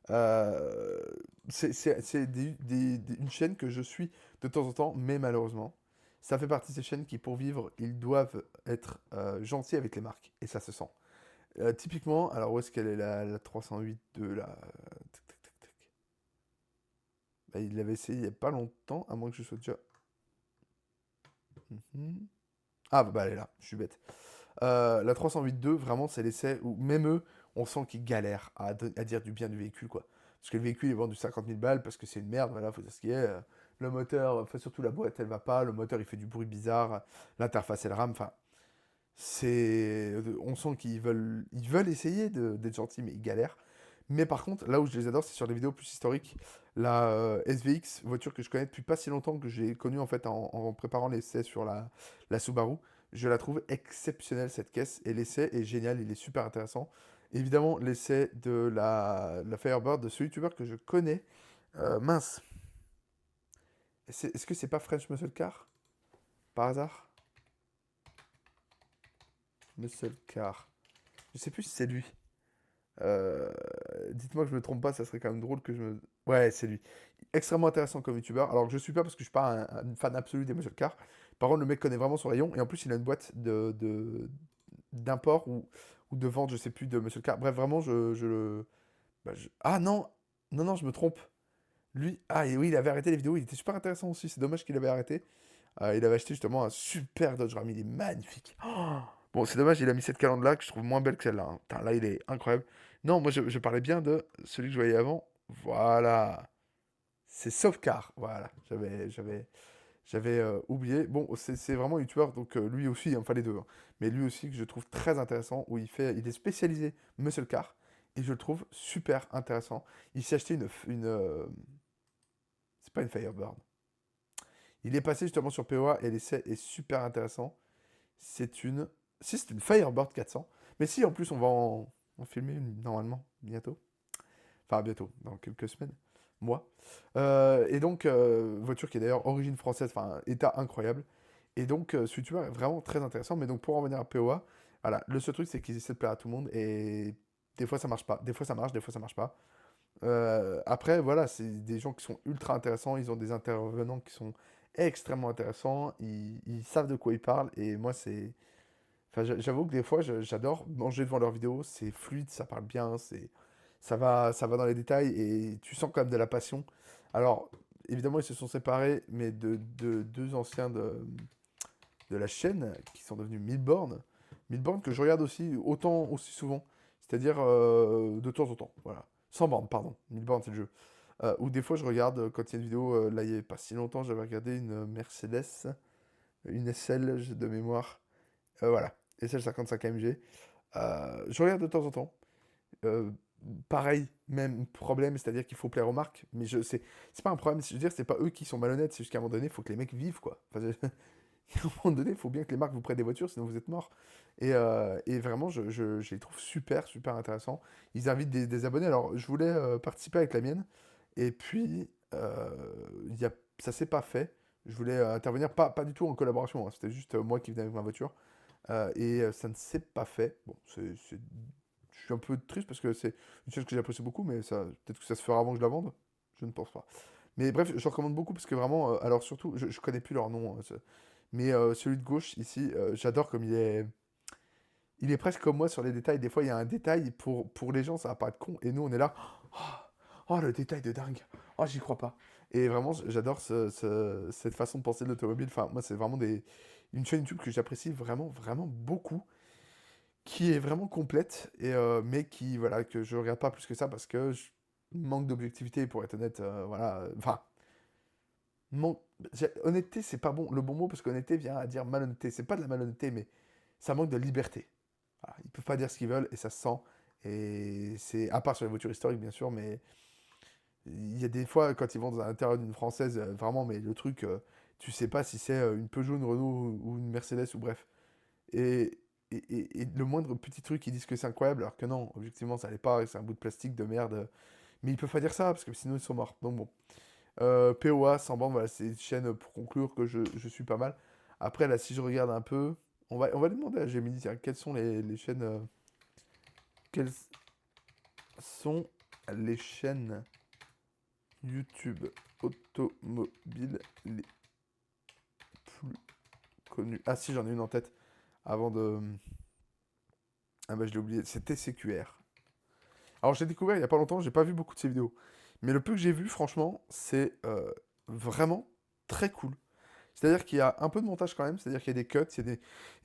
Euh, c'est une chaîne que je suis de temps en temps, mais malheureusement, ça fait partie de ces chaînes qui, pour vivre, ils doivent être gentils avec les marques, et ça se sent. Typiquement, alors où est-ce qu'elle est la 308 de la... Tac, tac, tac, tac. Bah, il l'avait essayé il n'y a pas longtemps, à moins que je sois déjà... Mhm. Ah bah elle est là, je suis bête. La 308.2, vraiment, c'est l'essai où même eux, on sent qu'ils galèrent à dire du bien du véhicule, quoi. Parce que le véhicule est vendu 50 000 balles parce que c'est une merde, voilà, faut dire ce qui est. Le moteur, enfin surtout la boîte, elle va pas, le moteur il fait du bruit bizarre, l'interface elle rame, enfin, on sent qu'ils veulent essayer d'être gentils, mais ils galèrent. Mais par contre, là où je les adore, c'est sur les vidéos plus historiques. La SVX, voiture que je connais depuis pas si longtemps, que j'ai connue en fait en préparant l'essai sur la Subaru. Je la trouve exceptionnelle cette caisse et l'essai est génial, il est super intéressant. Évidemment, l'essai de la Firebird de ce youtubeur que je connais. Mince. Est-ce que c'est pas French Muscle Car? Par hasard? Muscle Car. Je sais plus si c'est lui. Euh, Dites-moi que je me trompe pas, ça serait quand même drôle que je me... Ouais, c'est lui. Extrêmement intéressant comme youtubeur. Alors que je suis pas parce que je suis pas un fan absolu des muscle cars. Par contre, le mec connaît vraiment son rayon. Et en plus, il a une boîte d'import ou de vente, je sais plus, de muscle car. Bref, vraiment, je le... bah, ah non! Non, non, je me trompe. Lui, ah et oui, il avait arrêté les vidéos. Il était super intéressant aussi. C'est dommage qu'il avait arrêté. Il avait acheté justement un super Dodge Ram. Il est magnifique. Oh, bon, c'est dommage, il a mis cette calandre là que je trouve moins belle que celle-là. Hein. Putain, là, il est incroyable. Non, moi, je parlais bien de celui que je voyais avant. Voilà. C'est Softcar. Voilà. J'avais oublié. Bon, c'est vraiment un youtubeur, donc lui aussi, enfin les deux. Hein. Mais lui aussi que je trouve très intéressant, où il est spécialisé muscle car. Et je le trouve super intéressant. Il s'est acheté c'est pas une Firebird. Il est passé justement sur POA et l'essai est super intéressant. c'est une... Si, c'est une Firebird 400. Mais si, en plus, on va en filmer une, normalement, bientôt. Enfin, bientôt, dans quelques semaines, mois. Et donc, voiture qui est d'ailleurs origine française, enfin, état incroyable. Et donc, ce youtubeur est vraiment très intéressant. Mais donc, pour en revenir à POA, voilà, le seul truc, c'est qu'ils essaient de plaire à tout le monde. Et des fois, ça marche pas. Des fois, ça marche, des fois, ça marche pas. Après, voilà, c'est des gens qui sont ultra intéressants. Ils ont des intervenants qui sont extrêmement intéressants. Ils savent de quoi ils parlent. Et moi, c'est. Enfin, j'avoue que des fois, j'adore manger devant leurs vidéos. C'est fluide, ça parle bien, ça va dans les détails et tu sens quand même de la passion. Alors, évidemment, ils se sont séparés, mais de deux anciens de la chaîne qui sont devenus Milborn. Milborn que je regarde aussi autant aussi souvent, c'est-à-dire de temps en temps, voilà. Sans borne, pardon. Milborn, c'est le jeu. Ou des fois, je regarde quand il y a une vidéo, là, il n'y avait pas si longtemps, j'avais regardé une Mercedes, une SL de mémoire. Voilà, SL 55 AMG. Je regarde de temps en temps. Euh, Pareil, même problème, c'est-à-dire qu'il faut plaire aux marques. Mais c'est pas un problème, je veux dire, c'est pas eux qui sont malhonnêtes, c'est juste qu'à un moment donné, il faut que les mecs vivent, quoi. Enfin, à un moment donné, il faut bien que les marques vous prêtent des voitures, sinon vous êtes morts. Et vraiment, je les trouve super, super intéressants. Ils invitent des abonnés. Alors, je voulais participer avec la mienne, et puis, ça s'est pas fait. Je voulais intervenir, pas du tout en collaboration, hein, c'était juste moi qui venais avec ma voiture. Ça ne s'est pas fait. Bon, je suis un peu triste parce que c'est une chose que j'apprécie beaucoup, mais ça, peut-être que ça se fera avant que je la vende. Je ne pense pas. Mais bref, je recommande beaucoup parce que vraiment, alors surtout, je connais plus leur nom, hein, mais celui de gauche ici, j'adore comme il est presque comme moi sur les détails. Des fois, il y a un détail pour les gens, ça va paraître con, et nous, on est là. Oh, le détail de dingue. Oh, j'y crois pas. Et vraiment, j'adore cette façon de penser de l'automobile. Enfin, moi, c'est vraiment une chaîne YouTube que j'apprécie vraiment, vraiment beaucoup, qui est vraiment complète, mais qui, voilà, que je regarde pas plus que ça parce que je manque d'objectivité, pour être honnête. Voilà. Enfin, man- honnêteté, c'est pas bon, le bon mot, parce qu'honnêteté vient à dire malhonnêteté. C'est pas de la malhonnêteté, mais ça manque de liberté. Voilà, ils peuvent pas dire ce qu'ils veulent et ça se sent. Et c'est, à part sur les voitures historiques, bien sûr, mais il y a des fois, quand ils vont dans l'intérieur d'une française, vraiment, mais le truc, tu sais pas si c'est une Peugeot, une Renault ou une Mercedes ou bref. Et, et le moindre petit truc, ils disent que c'est incroyable, alors que non, objectivement, ça l'est pas, et c'est un bout de plastique de merde. Mais ils peuvent pas dire ça, parce que sinon ils sont morts. Donc bon. POA, sans bande, voilà, c'est une chaîne pour conclure que je suis pas mal. Après, là, si je regarde un peu, on va demander à Gemini, tiens, quelles sont les chaînes. Quelles sont les chaînes YouTube automobiles les plus connues? Ah, si, j'en ai une en tête avant de. Ah, bah, je l'ai oublié, c'est TCQR. Alors, j'ai découvert il y a pas longtemps, j'ai pas vu beaucoup de ces vidéos. Mais le peu que j'ai vu, franchement, c'est vraiment très cool. C'est-à-dire qu'il y a un peu de montage quand même, c'est-à-dire qu'il y a des cuts, il y a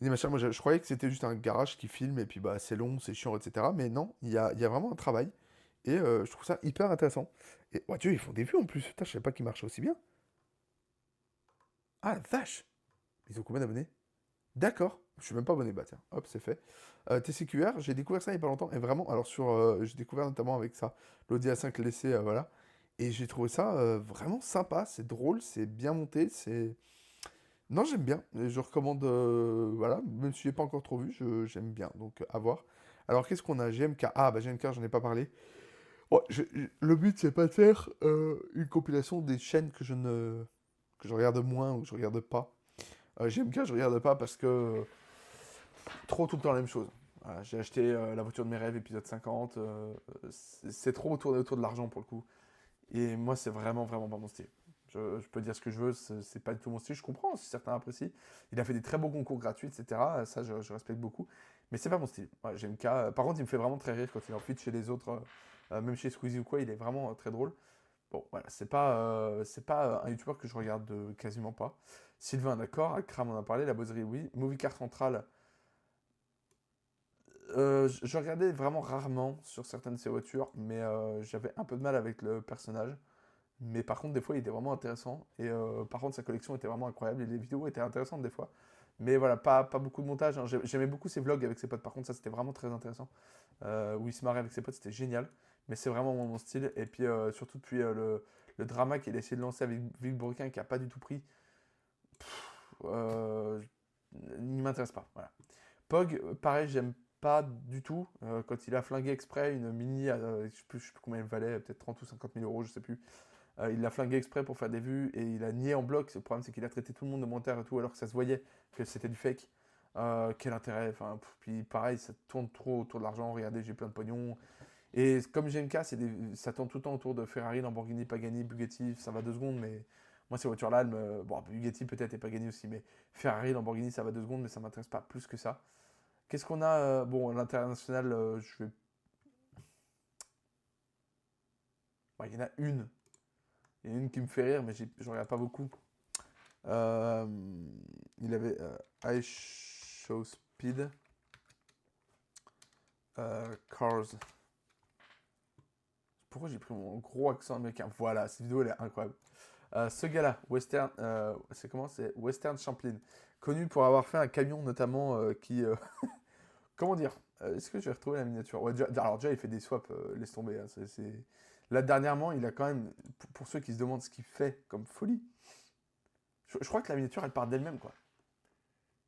des machins. Moi, je croyais que c'était juste un garage qui filme et puis bah c'est long, c'est chiant, etc. Mais non, il y a vraiment un travail et je trouve ça hyper intéressant. Et oh Dieu, ils font des vues en plus. Putain, je savais pas qu'ils marchaient aussi bien. Ah la vache! Ils ont combien d'abonnés? D'accord, je suis même pas abonné. Bah tiens, hop, c'est fait. TCQR, j'ai découvert ça il y a pas longtemps et vraiment, alors j'ai découvert notamment avec ça l'Audi A5 laissé, voilà. Et j'ai trouvé ça vraiment sympa, c'est drôle, c'est bien monté, c'est. Non, j'aime bien. Et je recommande, voilà, même si je n'ai pas encore trop vu, j'aime bien. Donc, à voir. Alors, qu'est-ce qu'on a? GMK. Ah, bah GMK, j'en ai pas parlé. Bon, le but, c'est pas de faire une compilation des chaînes que je regarde moins ou que je regarde pas. GMK, je regarde pas parce que trop tout le temps la même chose. Voilà, j'ai acheté la voiture de mes rêves, épisode 50. C'est trop autour de l'argent pour le coup. Et moi, c'est vraiment, vraiment pas mon style. Je peux dire ce que je veux, c'est pas du tout mon style. Je comprends si certains apprécient. Il a fait des très beaux concours gratuits, etc. Ça, je respecte beaucoup. Mais c'est pas mon style. Ouais, GMK, par contre, il me fait vraiment très rire quand il est en feat chez les autres, même chez Squeezie ou quoi, il est vraiment très drôle. Bon, voilà, c'est pas un youtubeur que je regarde quasiment pas. Sylvain, d'accord. Akram, on en a parlé. La Boserie, oui. Movie Car Central, je regardais vraiment rarement sur certaines de ses voitures, mais j'avais un peu de mal avec le personnage. Mais par contre, des fois, il était vraiment intéressant. Et par contre, sa collection était vraiment incroyable. Et les vidéos étaient intéressantes des fois. Mais voilà, pas beaucoup de montage, hein. J'aimais beaucoup ses vlogs avec ses potes. Par contre, ça, c'était vraiment très intéressant. Où il se marrait avec ses potes, c'était génial. Mais c'est vraiment mon style. Et puis, surtout depuis le drama qu'il a essayé de lancer avec Vic Bourquin, qui a pas du tout pris. Pff, ne m'intéresse pas. Voilà. Pog, pareil, j'aime pas du tout. Quand il a flingué exprès une mini, je sais plus combien elle valait, peut-être 30 ou 50 000 euros, je sais plus. Il l'a flingué exprès pour faire des vues et il a nié en bloc. Le problème, c'est qu'il a traité tout le monde de menteur et tout, alors que ça se voyait que c'était du fake. Quel intérêt? Enfin, puis pareil, ça tourne trop autour de l'argent. Regardez, j'ai plein de pognon. Et comme GMK, ça tourne tout le temps autour de Ferrari, Lamborghini, Pagani, Bugatti. Ça va 2 secondes, mais moi, ces voitures-là, bon, Bugatti peut-être et Pagani aussi, mais Ferrari, Lamborghini, ça va 2 secondes, mais ça m'intéresse pas plus que ça. Qu'est-ce qu'on a bon, à l'international, je vais. Ouais, il y en a une. Il y en a une qui me fait rire, mais je regarde pas beaucoup. Euh, il avait I Show Speed. Cars. Pourquoi j'ai pris mon gros accent américain? Voilà, cette vidéo elle est incroyable. Ce gars-là, Western, c'est comment? C'est Western Champlin. Connu pour avoir fait un camion notamment qui. Comment dire? Est-ce que je vais retrouver la miniature? Ouais, alors déjà, il fait des swaps, laisse tomber. Hein, là, dernièrement, il a quand même. Pour ceux qui se demandent ce qu'il fait comme folie, je crois que la miniature, elle part d'elle-même, quoi.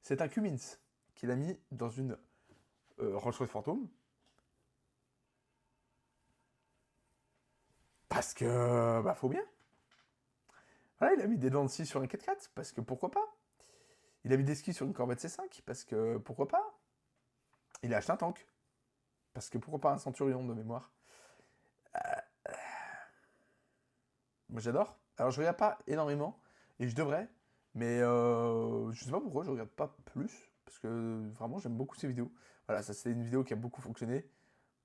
C'est un Cummins qu'il a mis dans une Rolls-Royce Phantom. Parce que, bah, faut bien. Voilà, il a mis des dents de scie sur un 4x4, parce que pourquoi pas. Il a mis des skis sur une Corvette C5, parce que pourquoi pas. Il a acheté un tank, parce que pourquoi pas un Centurion de mémoire. Moi j'adore. Alors je regarde pas énormément, et je devrais, mais je sais pas pourquoi je regarde pas plus, parce que vraiment j'aime beaucoup ces vidéos. Voilà, ça c'est une vidéo qui a beaucoup fonctionné.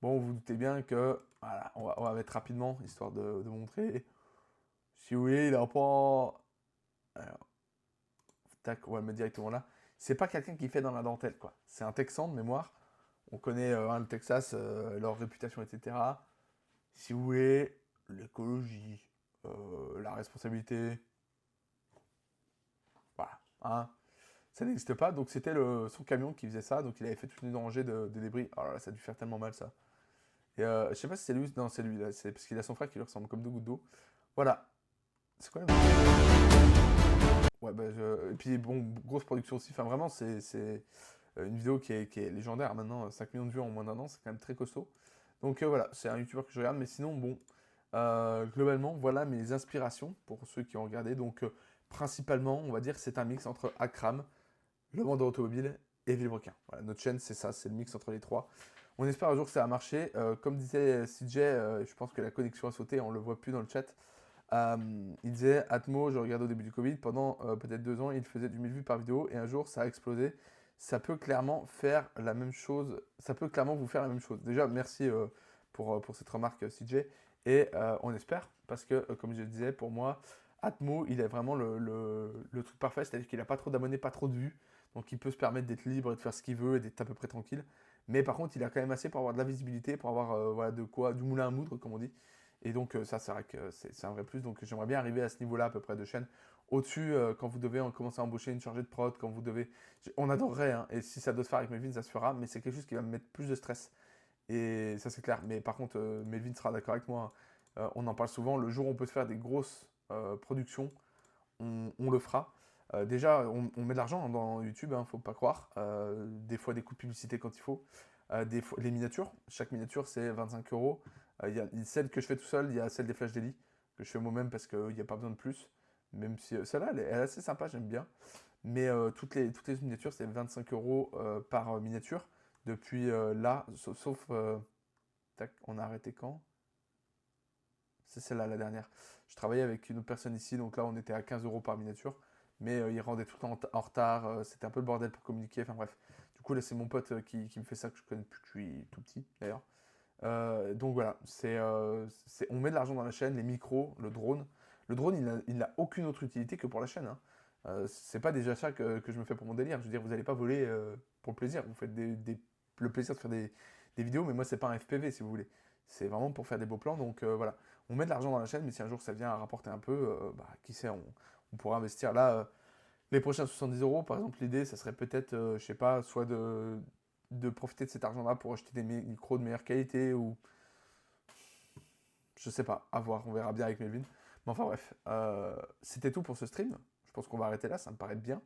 Bon, vous doutez bien que, voilà, on va mettre rapidement, histoire de montrer. Si vous voulez, il a pas... Alors, tac, on va le mettre directement là. C'est pas quelqu'un qui fait dans la dentelle, quoi. C'est un Texan de mémoire. On connaît le Texas, leur réputation, etc. Si vous voulez, l'écologie, la responsabilité, voilà, hein, ça n'existe pas. Donc c'était son camion qui faisait ça, donc il avait fait toute une rangée de débris. Oh là là, ça a dû faire tellement mal ça. Et je sais pas si c'est lui, non c'est lui, là, c'est parce qu'il a son frère qui lui ressemble comme 2 gouttes d'eau. Voilà. C'est quoi la... Ouais, bah, et puis bon, grosse production aussi. Enfin, vraiment, c'est une vidéo qui est légendaire maintenant. 5 millions de vues en moins d'un an, c'est quand même très costaud. Donc voilà, c'est un youtubeur que je regarde. Mais sinon, bon, globalement, voilà mes inspirations pour ceux qui ont regardé. Donc, principalement, on va dire que c'est un mix entre Akram, le vendeur automobile et Villebrequin. Voilà, notre chaîne, c'est ça, c'est le mix entre les trois. On espère un jour que ça va marcher. Comme disait CJ, je pense que la connexion a sauté, on le voit plus dans le chat. Il disait Atmo, je regarde au début du Covid, pendant peut-être 2 ans, il faisait du 1000 vues par vidéo et un jour ça a explosé. Ça peut clairement faire la même chose, ça peut clairement vous faire la même chose. Déjà, merci pour cette remarque, CJ. Et on espère, parce que comme je le disais, pour moi, Atmo, il est vraiment le truc parfait, c'est-à-dire qu'il n'a pas trop d'abonnés, pas trop de vues, donc il peut se permettre d'être libre et de faire ce qu'il veut et d'être à peu près tranquille. Mais par contre, il a quand même assez pour avoir de la visibilité, pour avoir voilà, de quoi, du moulin à moudre, comme on dit. Et donc ça, c'est vrai que c'est un vrai plus. Donc j'aimerais bien arriver à ce niveau-là à peu près de chaîne. Au-dessus, quand vous devez commencer à embaucher une chargée de prod, quand vous devez... On adorerait, hein, et si ça doit se faire avec Melvin, ça se fera, mais c'est quelque chose qui va me mettre plus de stress. Et ça, c'est clair. Mais par contre, Melvin sera d'accord avec moi. On en parle souvent. Le jour où on peut se faire des grosses productions, on le fera. Déjà, on met de l'argent dans YouTube, hein, faut pas croire. Des fois, des coups de publicité quand il faut. Des fois, les miniatures, chaque miniature, c'est 25 euros. Il y a celle que je fais tout seul, il y a celle des Flash Daily, que je fais moi-même parce qu'il n'y a pas besoin de plus. Même si celle-là, elle est assez sympa, j'aime bien. Mais toutes les miniatures, c'est 25 euros par miniature. Depuis là, sauf tac, on a arrêté quand? C'est celle-là, la dernière. Je travaillais avec une autre personne ici, donc là, on était à 15 euros par miniature. Mais il rendait tout le temps en retard. C'était un peu le bordel pour communiquer. Enfin bref. Du coup, là, c'est mon pote qui me fait ça, que je connais depuis que je suis tout petit, d'ailleurs. Donc voilà, on met de l'argent dans la chaîne, les micros, le drone. Le drone, il n'a aucune autre utilité que pour la chaîne. Hein. C'est pas des achats que je me fais pour mon délire. Je veux dire, vous n'allez pas voler pour le plaisir. Vous faites le plaisir de faire des vidéos, mais moi, c'est pas un FPV, si vous voulez. C'est vraiment pour faire des beaux plans. Donc voilà, on met de l'argent dans la chaîne, mais si un jour ça vient à rapporter un peu, bah, qui sait, on pourra investir là. Les prochains 70 euros, par exemple, l'idée, ça serait peut-être, je sais pas, soit de profiter de cet argent-là pour acheter des micros de meilleure qualité ou je sais pas, à voir, on verra bien avec Melvin. Mais enfin bref, c'était tout pour ce stream. Je pense qu'on va arrêter là, ça me paraît bien.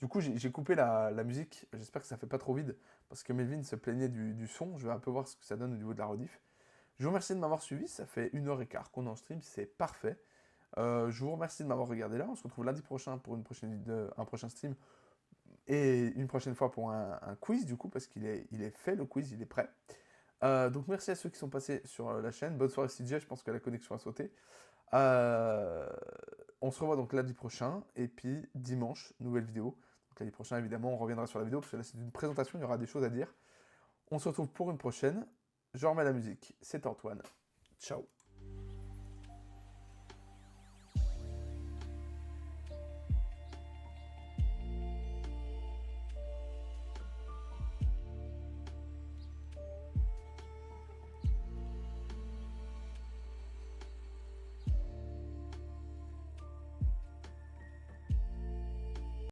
Du coup, j'ai coupé la musique. J'espère que ça fait pas trop vide parce que Melvin se plaignait du son. Je vais un peu voir ce que ça donne au niveau de la rediff. Je vous remercie de m'avoir suivi. Ça fait 1h15 qu'on est en stream. C'est parfait. Je vous remercie de m'avoir regardé là. On se retrouve lundi prochain pour un prochain stream et une prochaine fois pour un quiz du coup parce qu'il est fait le quiz, il est prêt. Donc merci à ceux qui sont passés sur la chaîne. Bonne soirée CJ, je pense que la connexion a sauté. On se revoit donc lundi prochain et puis dimanche, nouvelle vidéo. Donc lundi prochain évidemment on reviendra sur la vidéo parce que là c'est une présentation, il y aura des choses à dire. On se retrouve pour une prochaine. Je remets la musique, c'est Antoine. Ciao.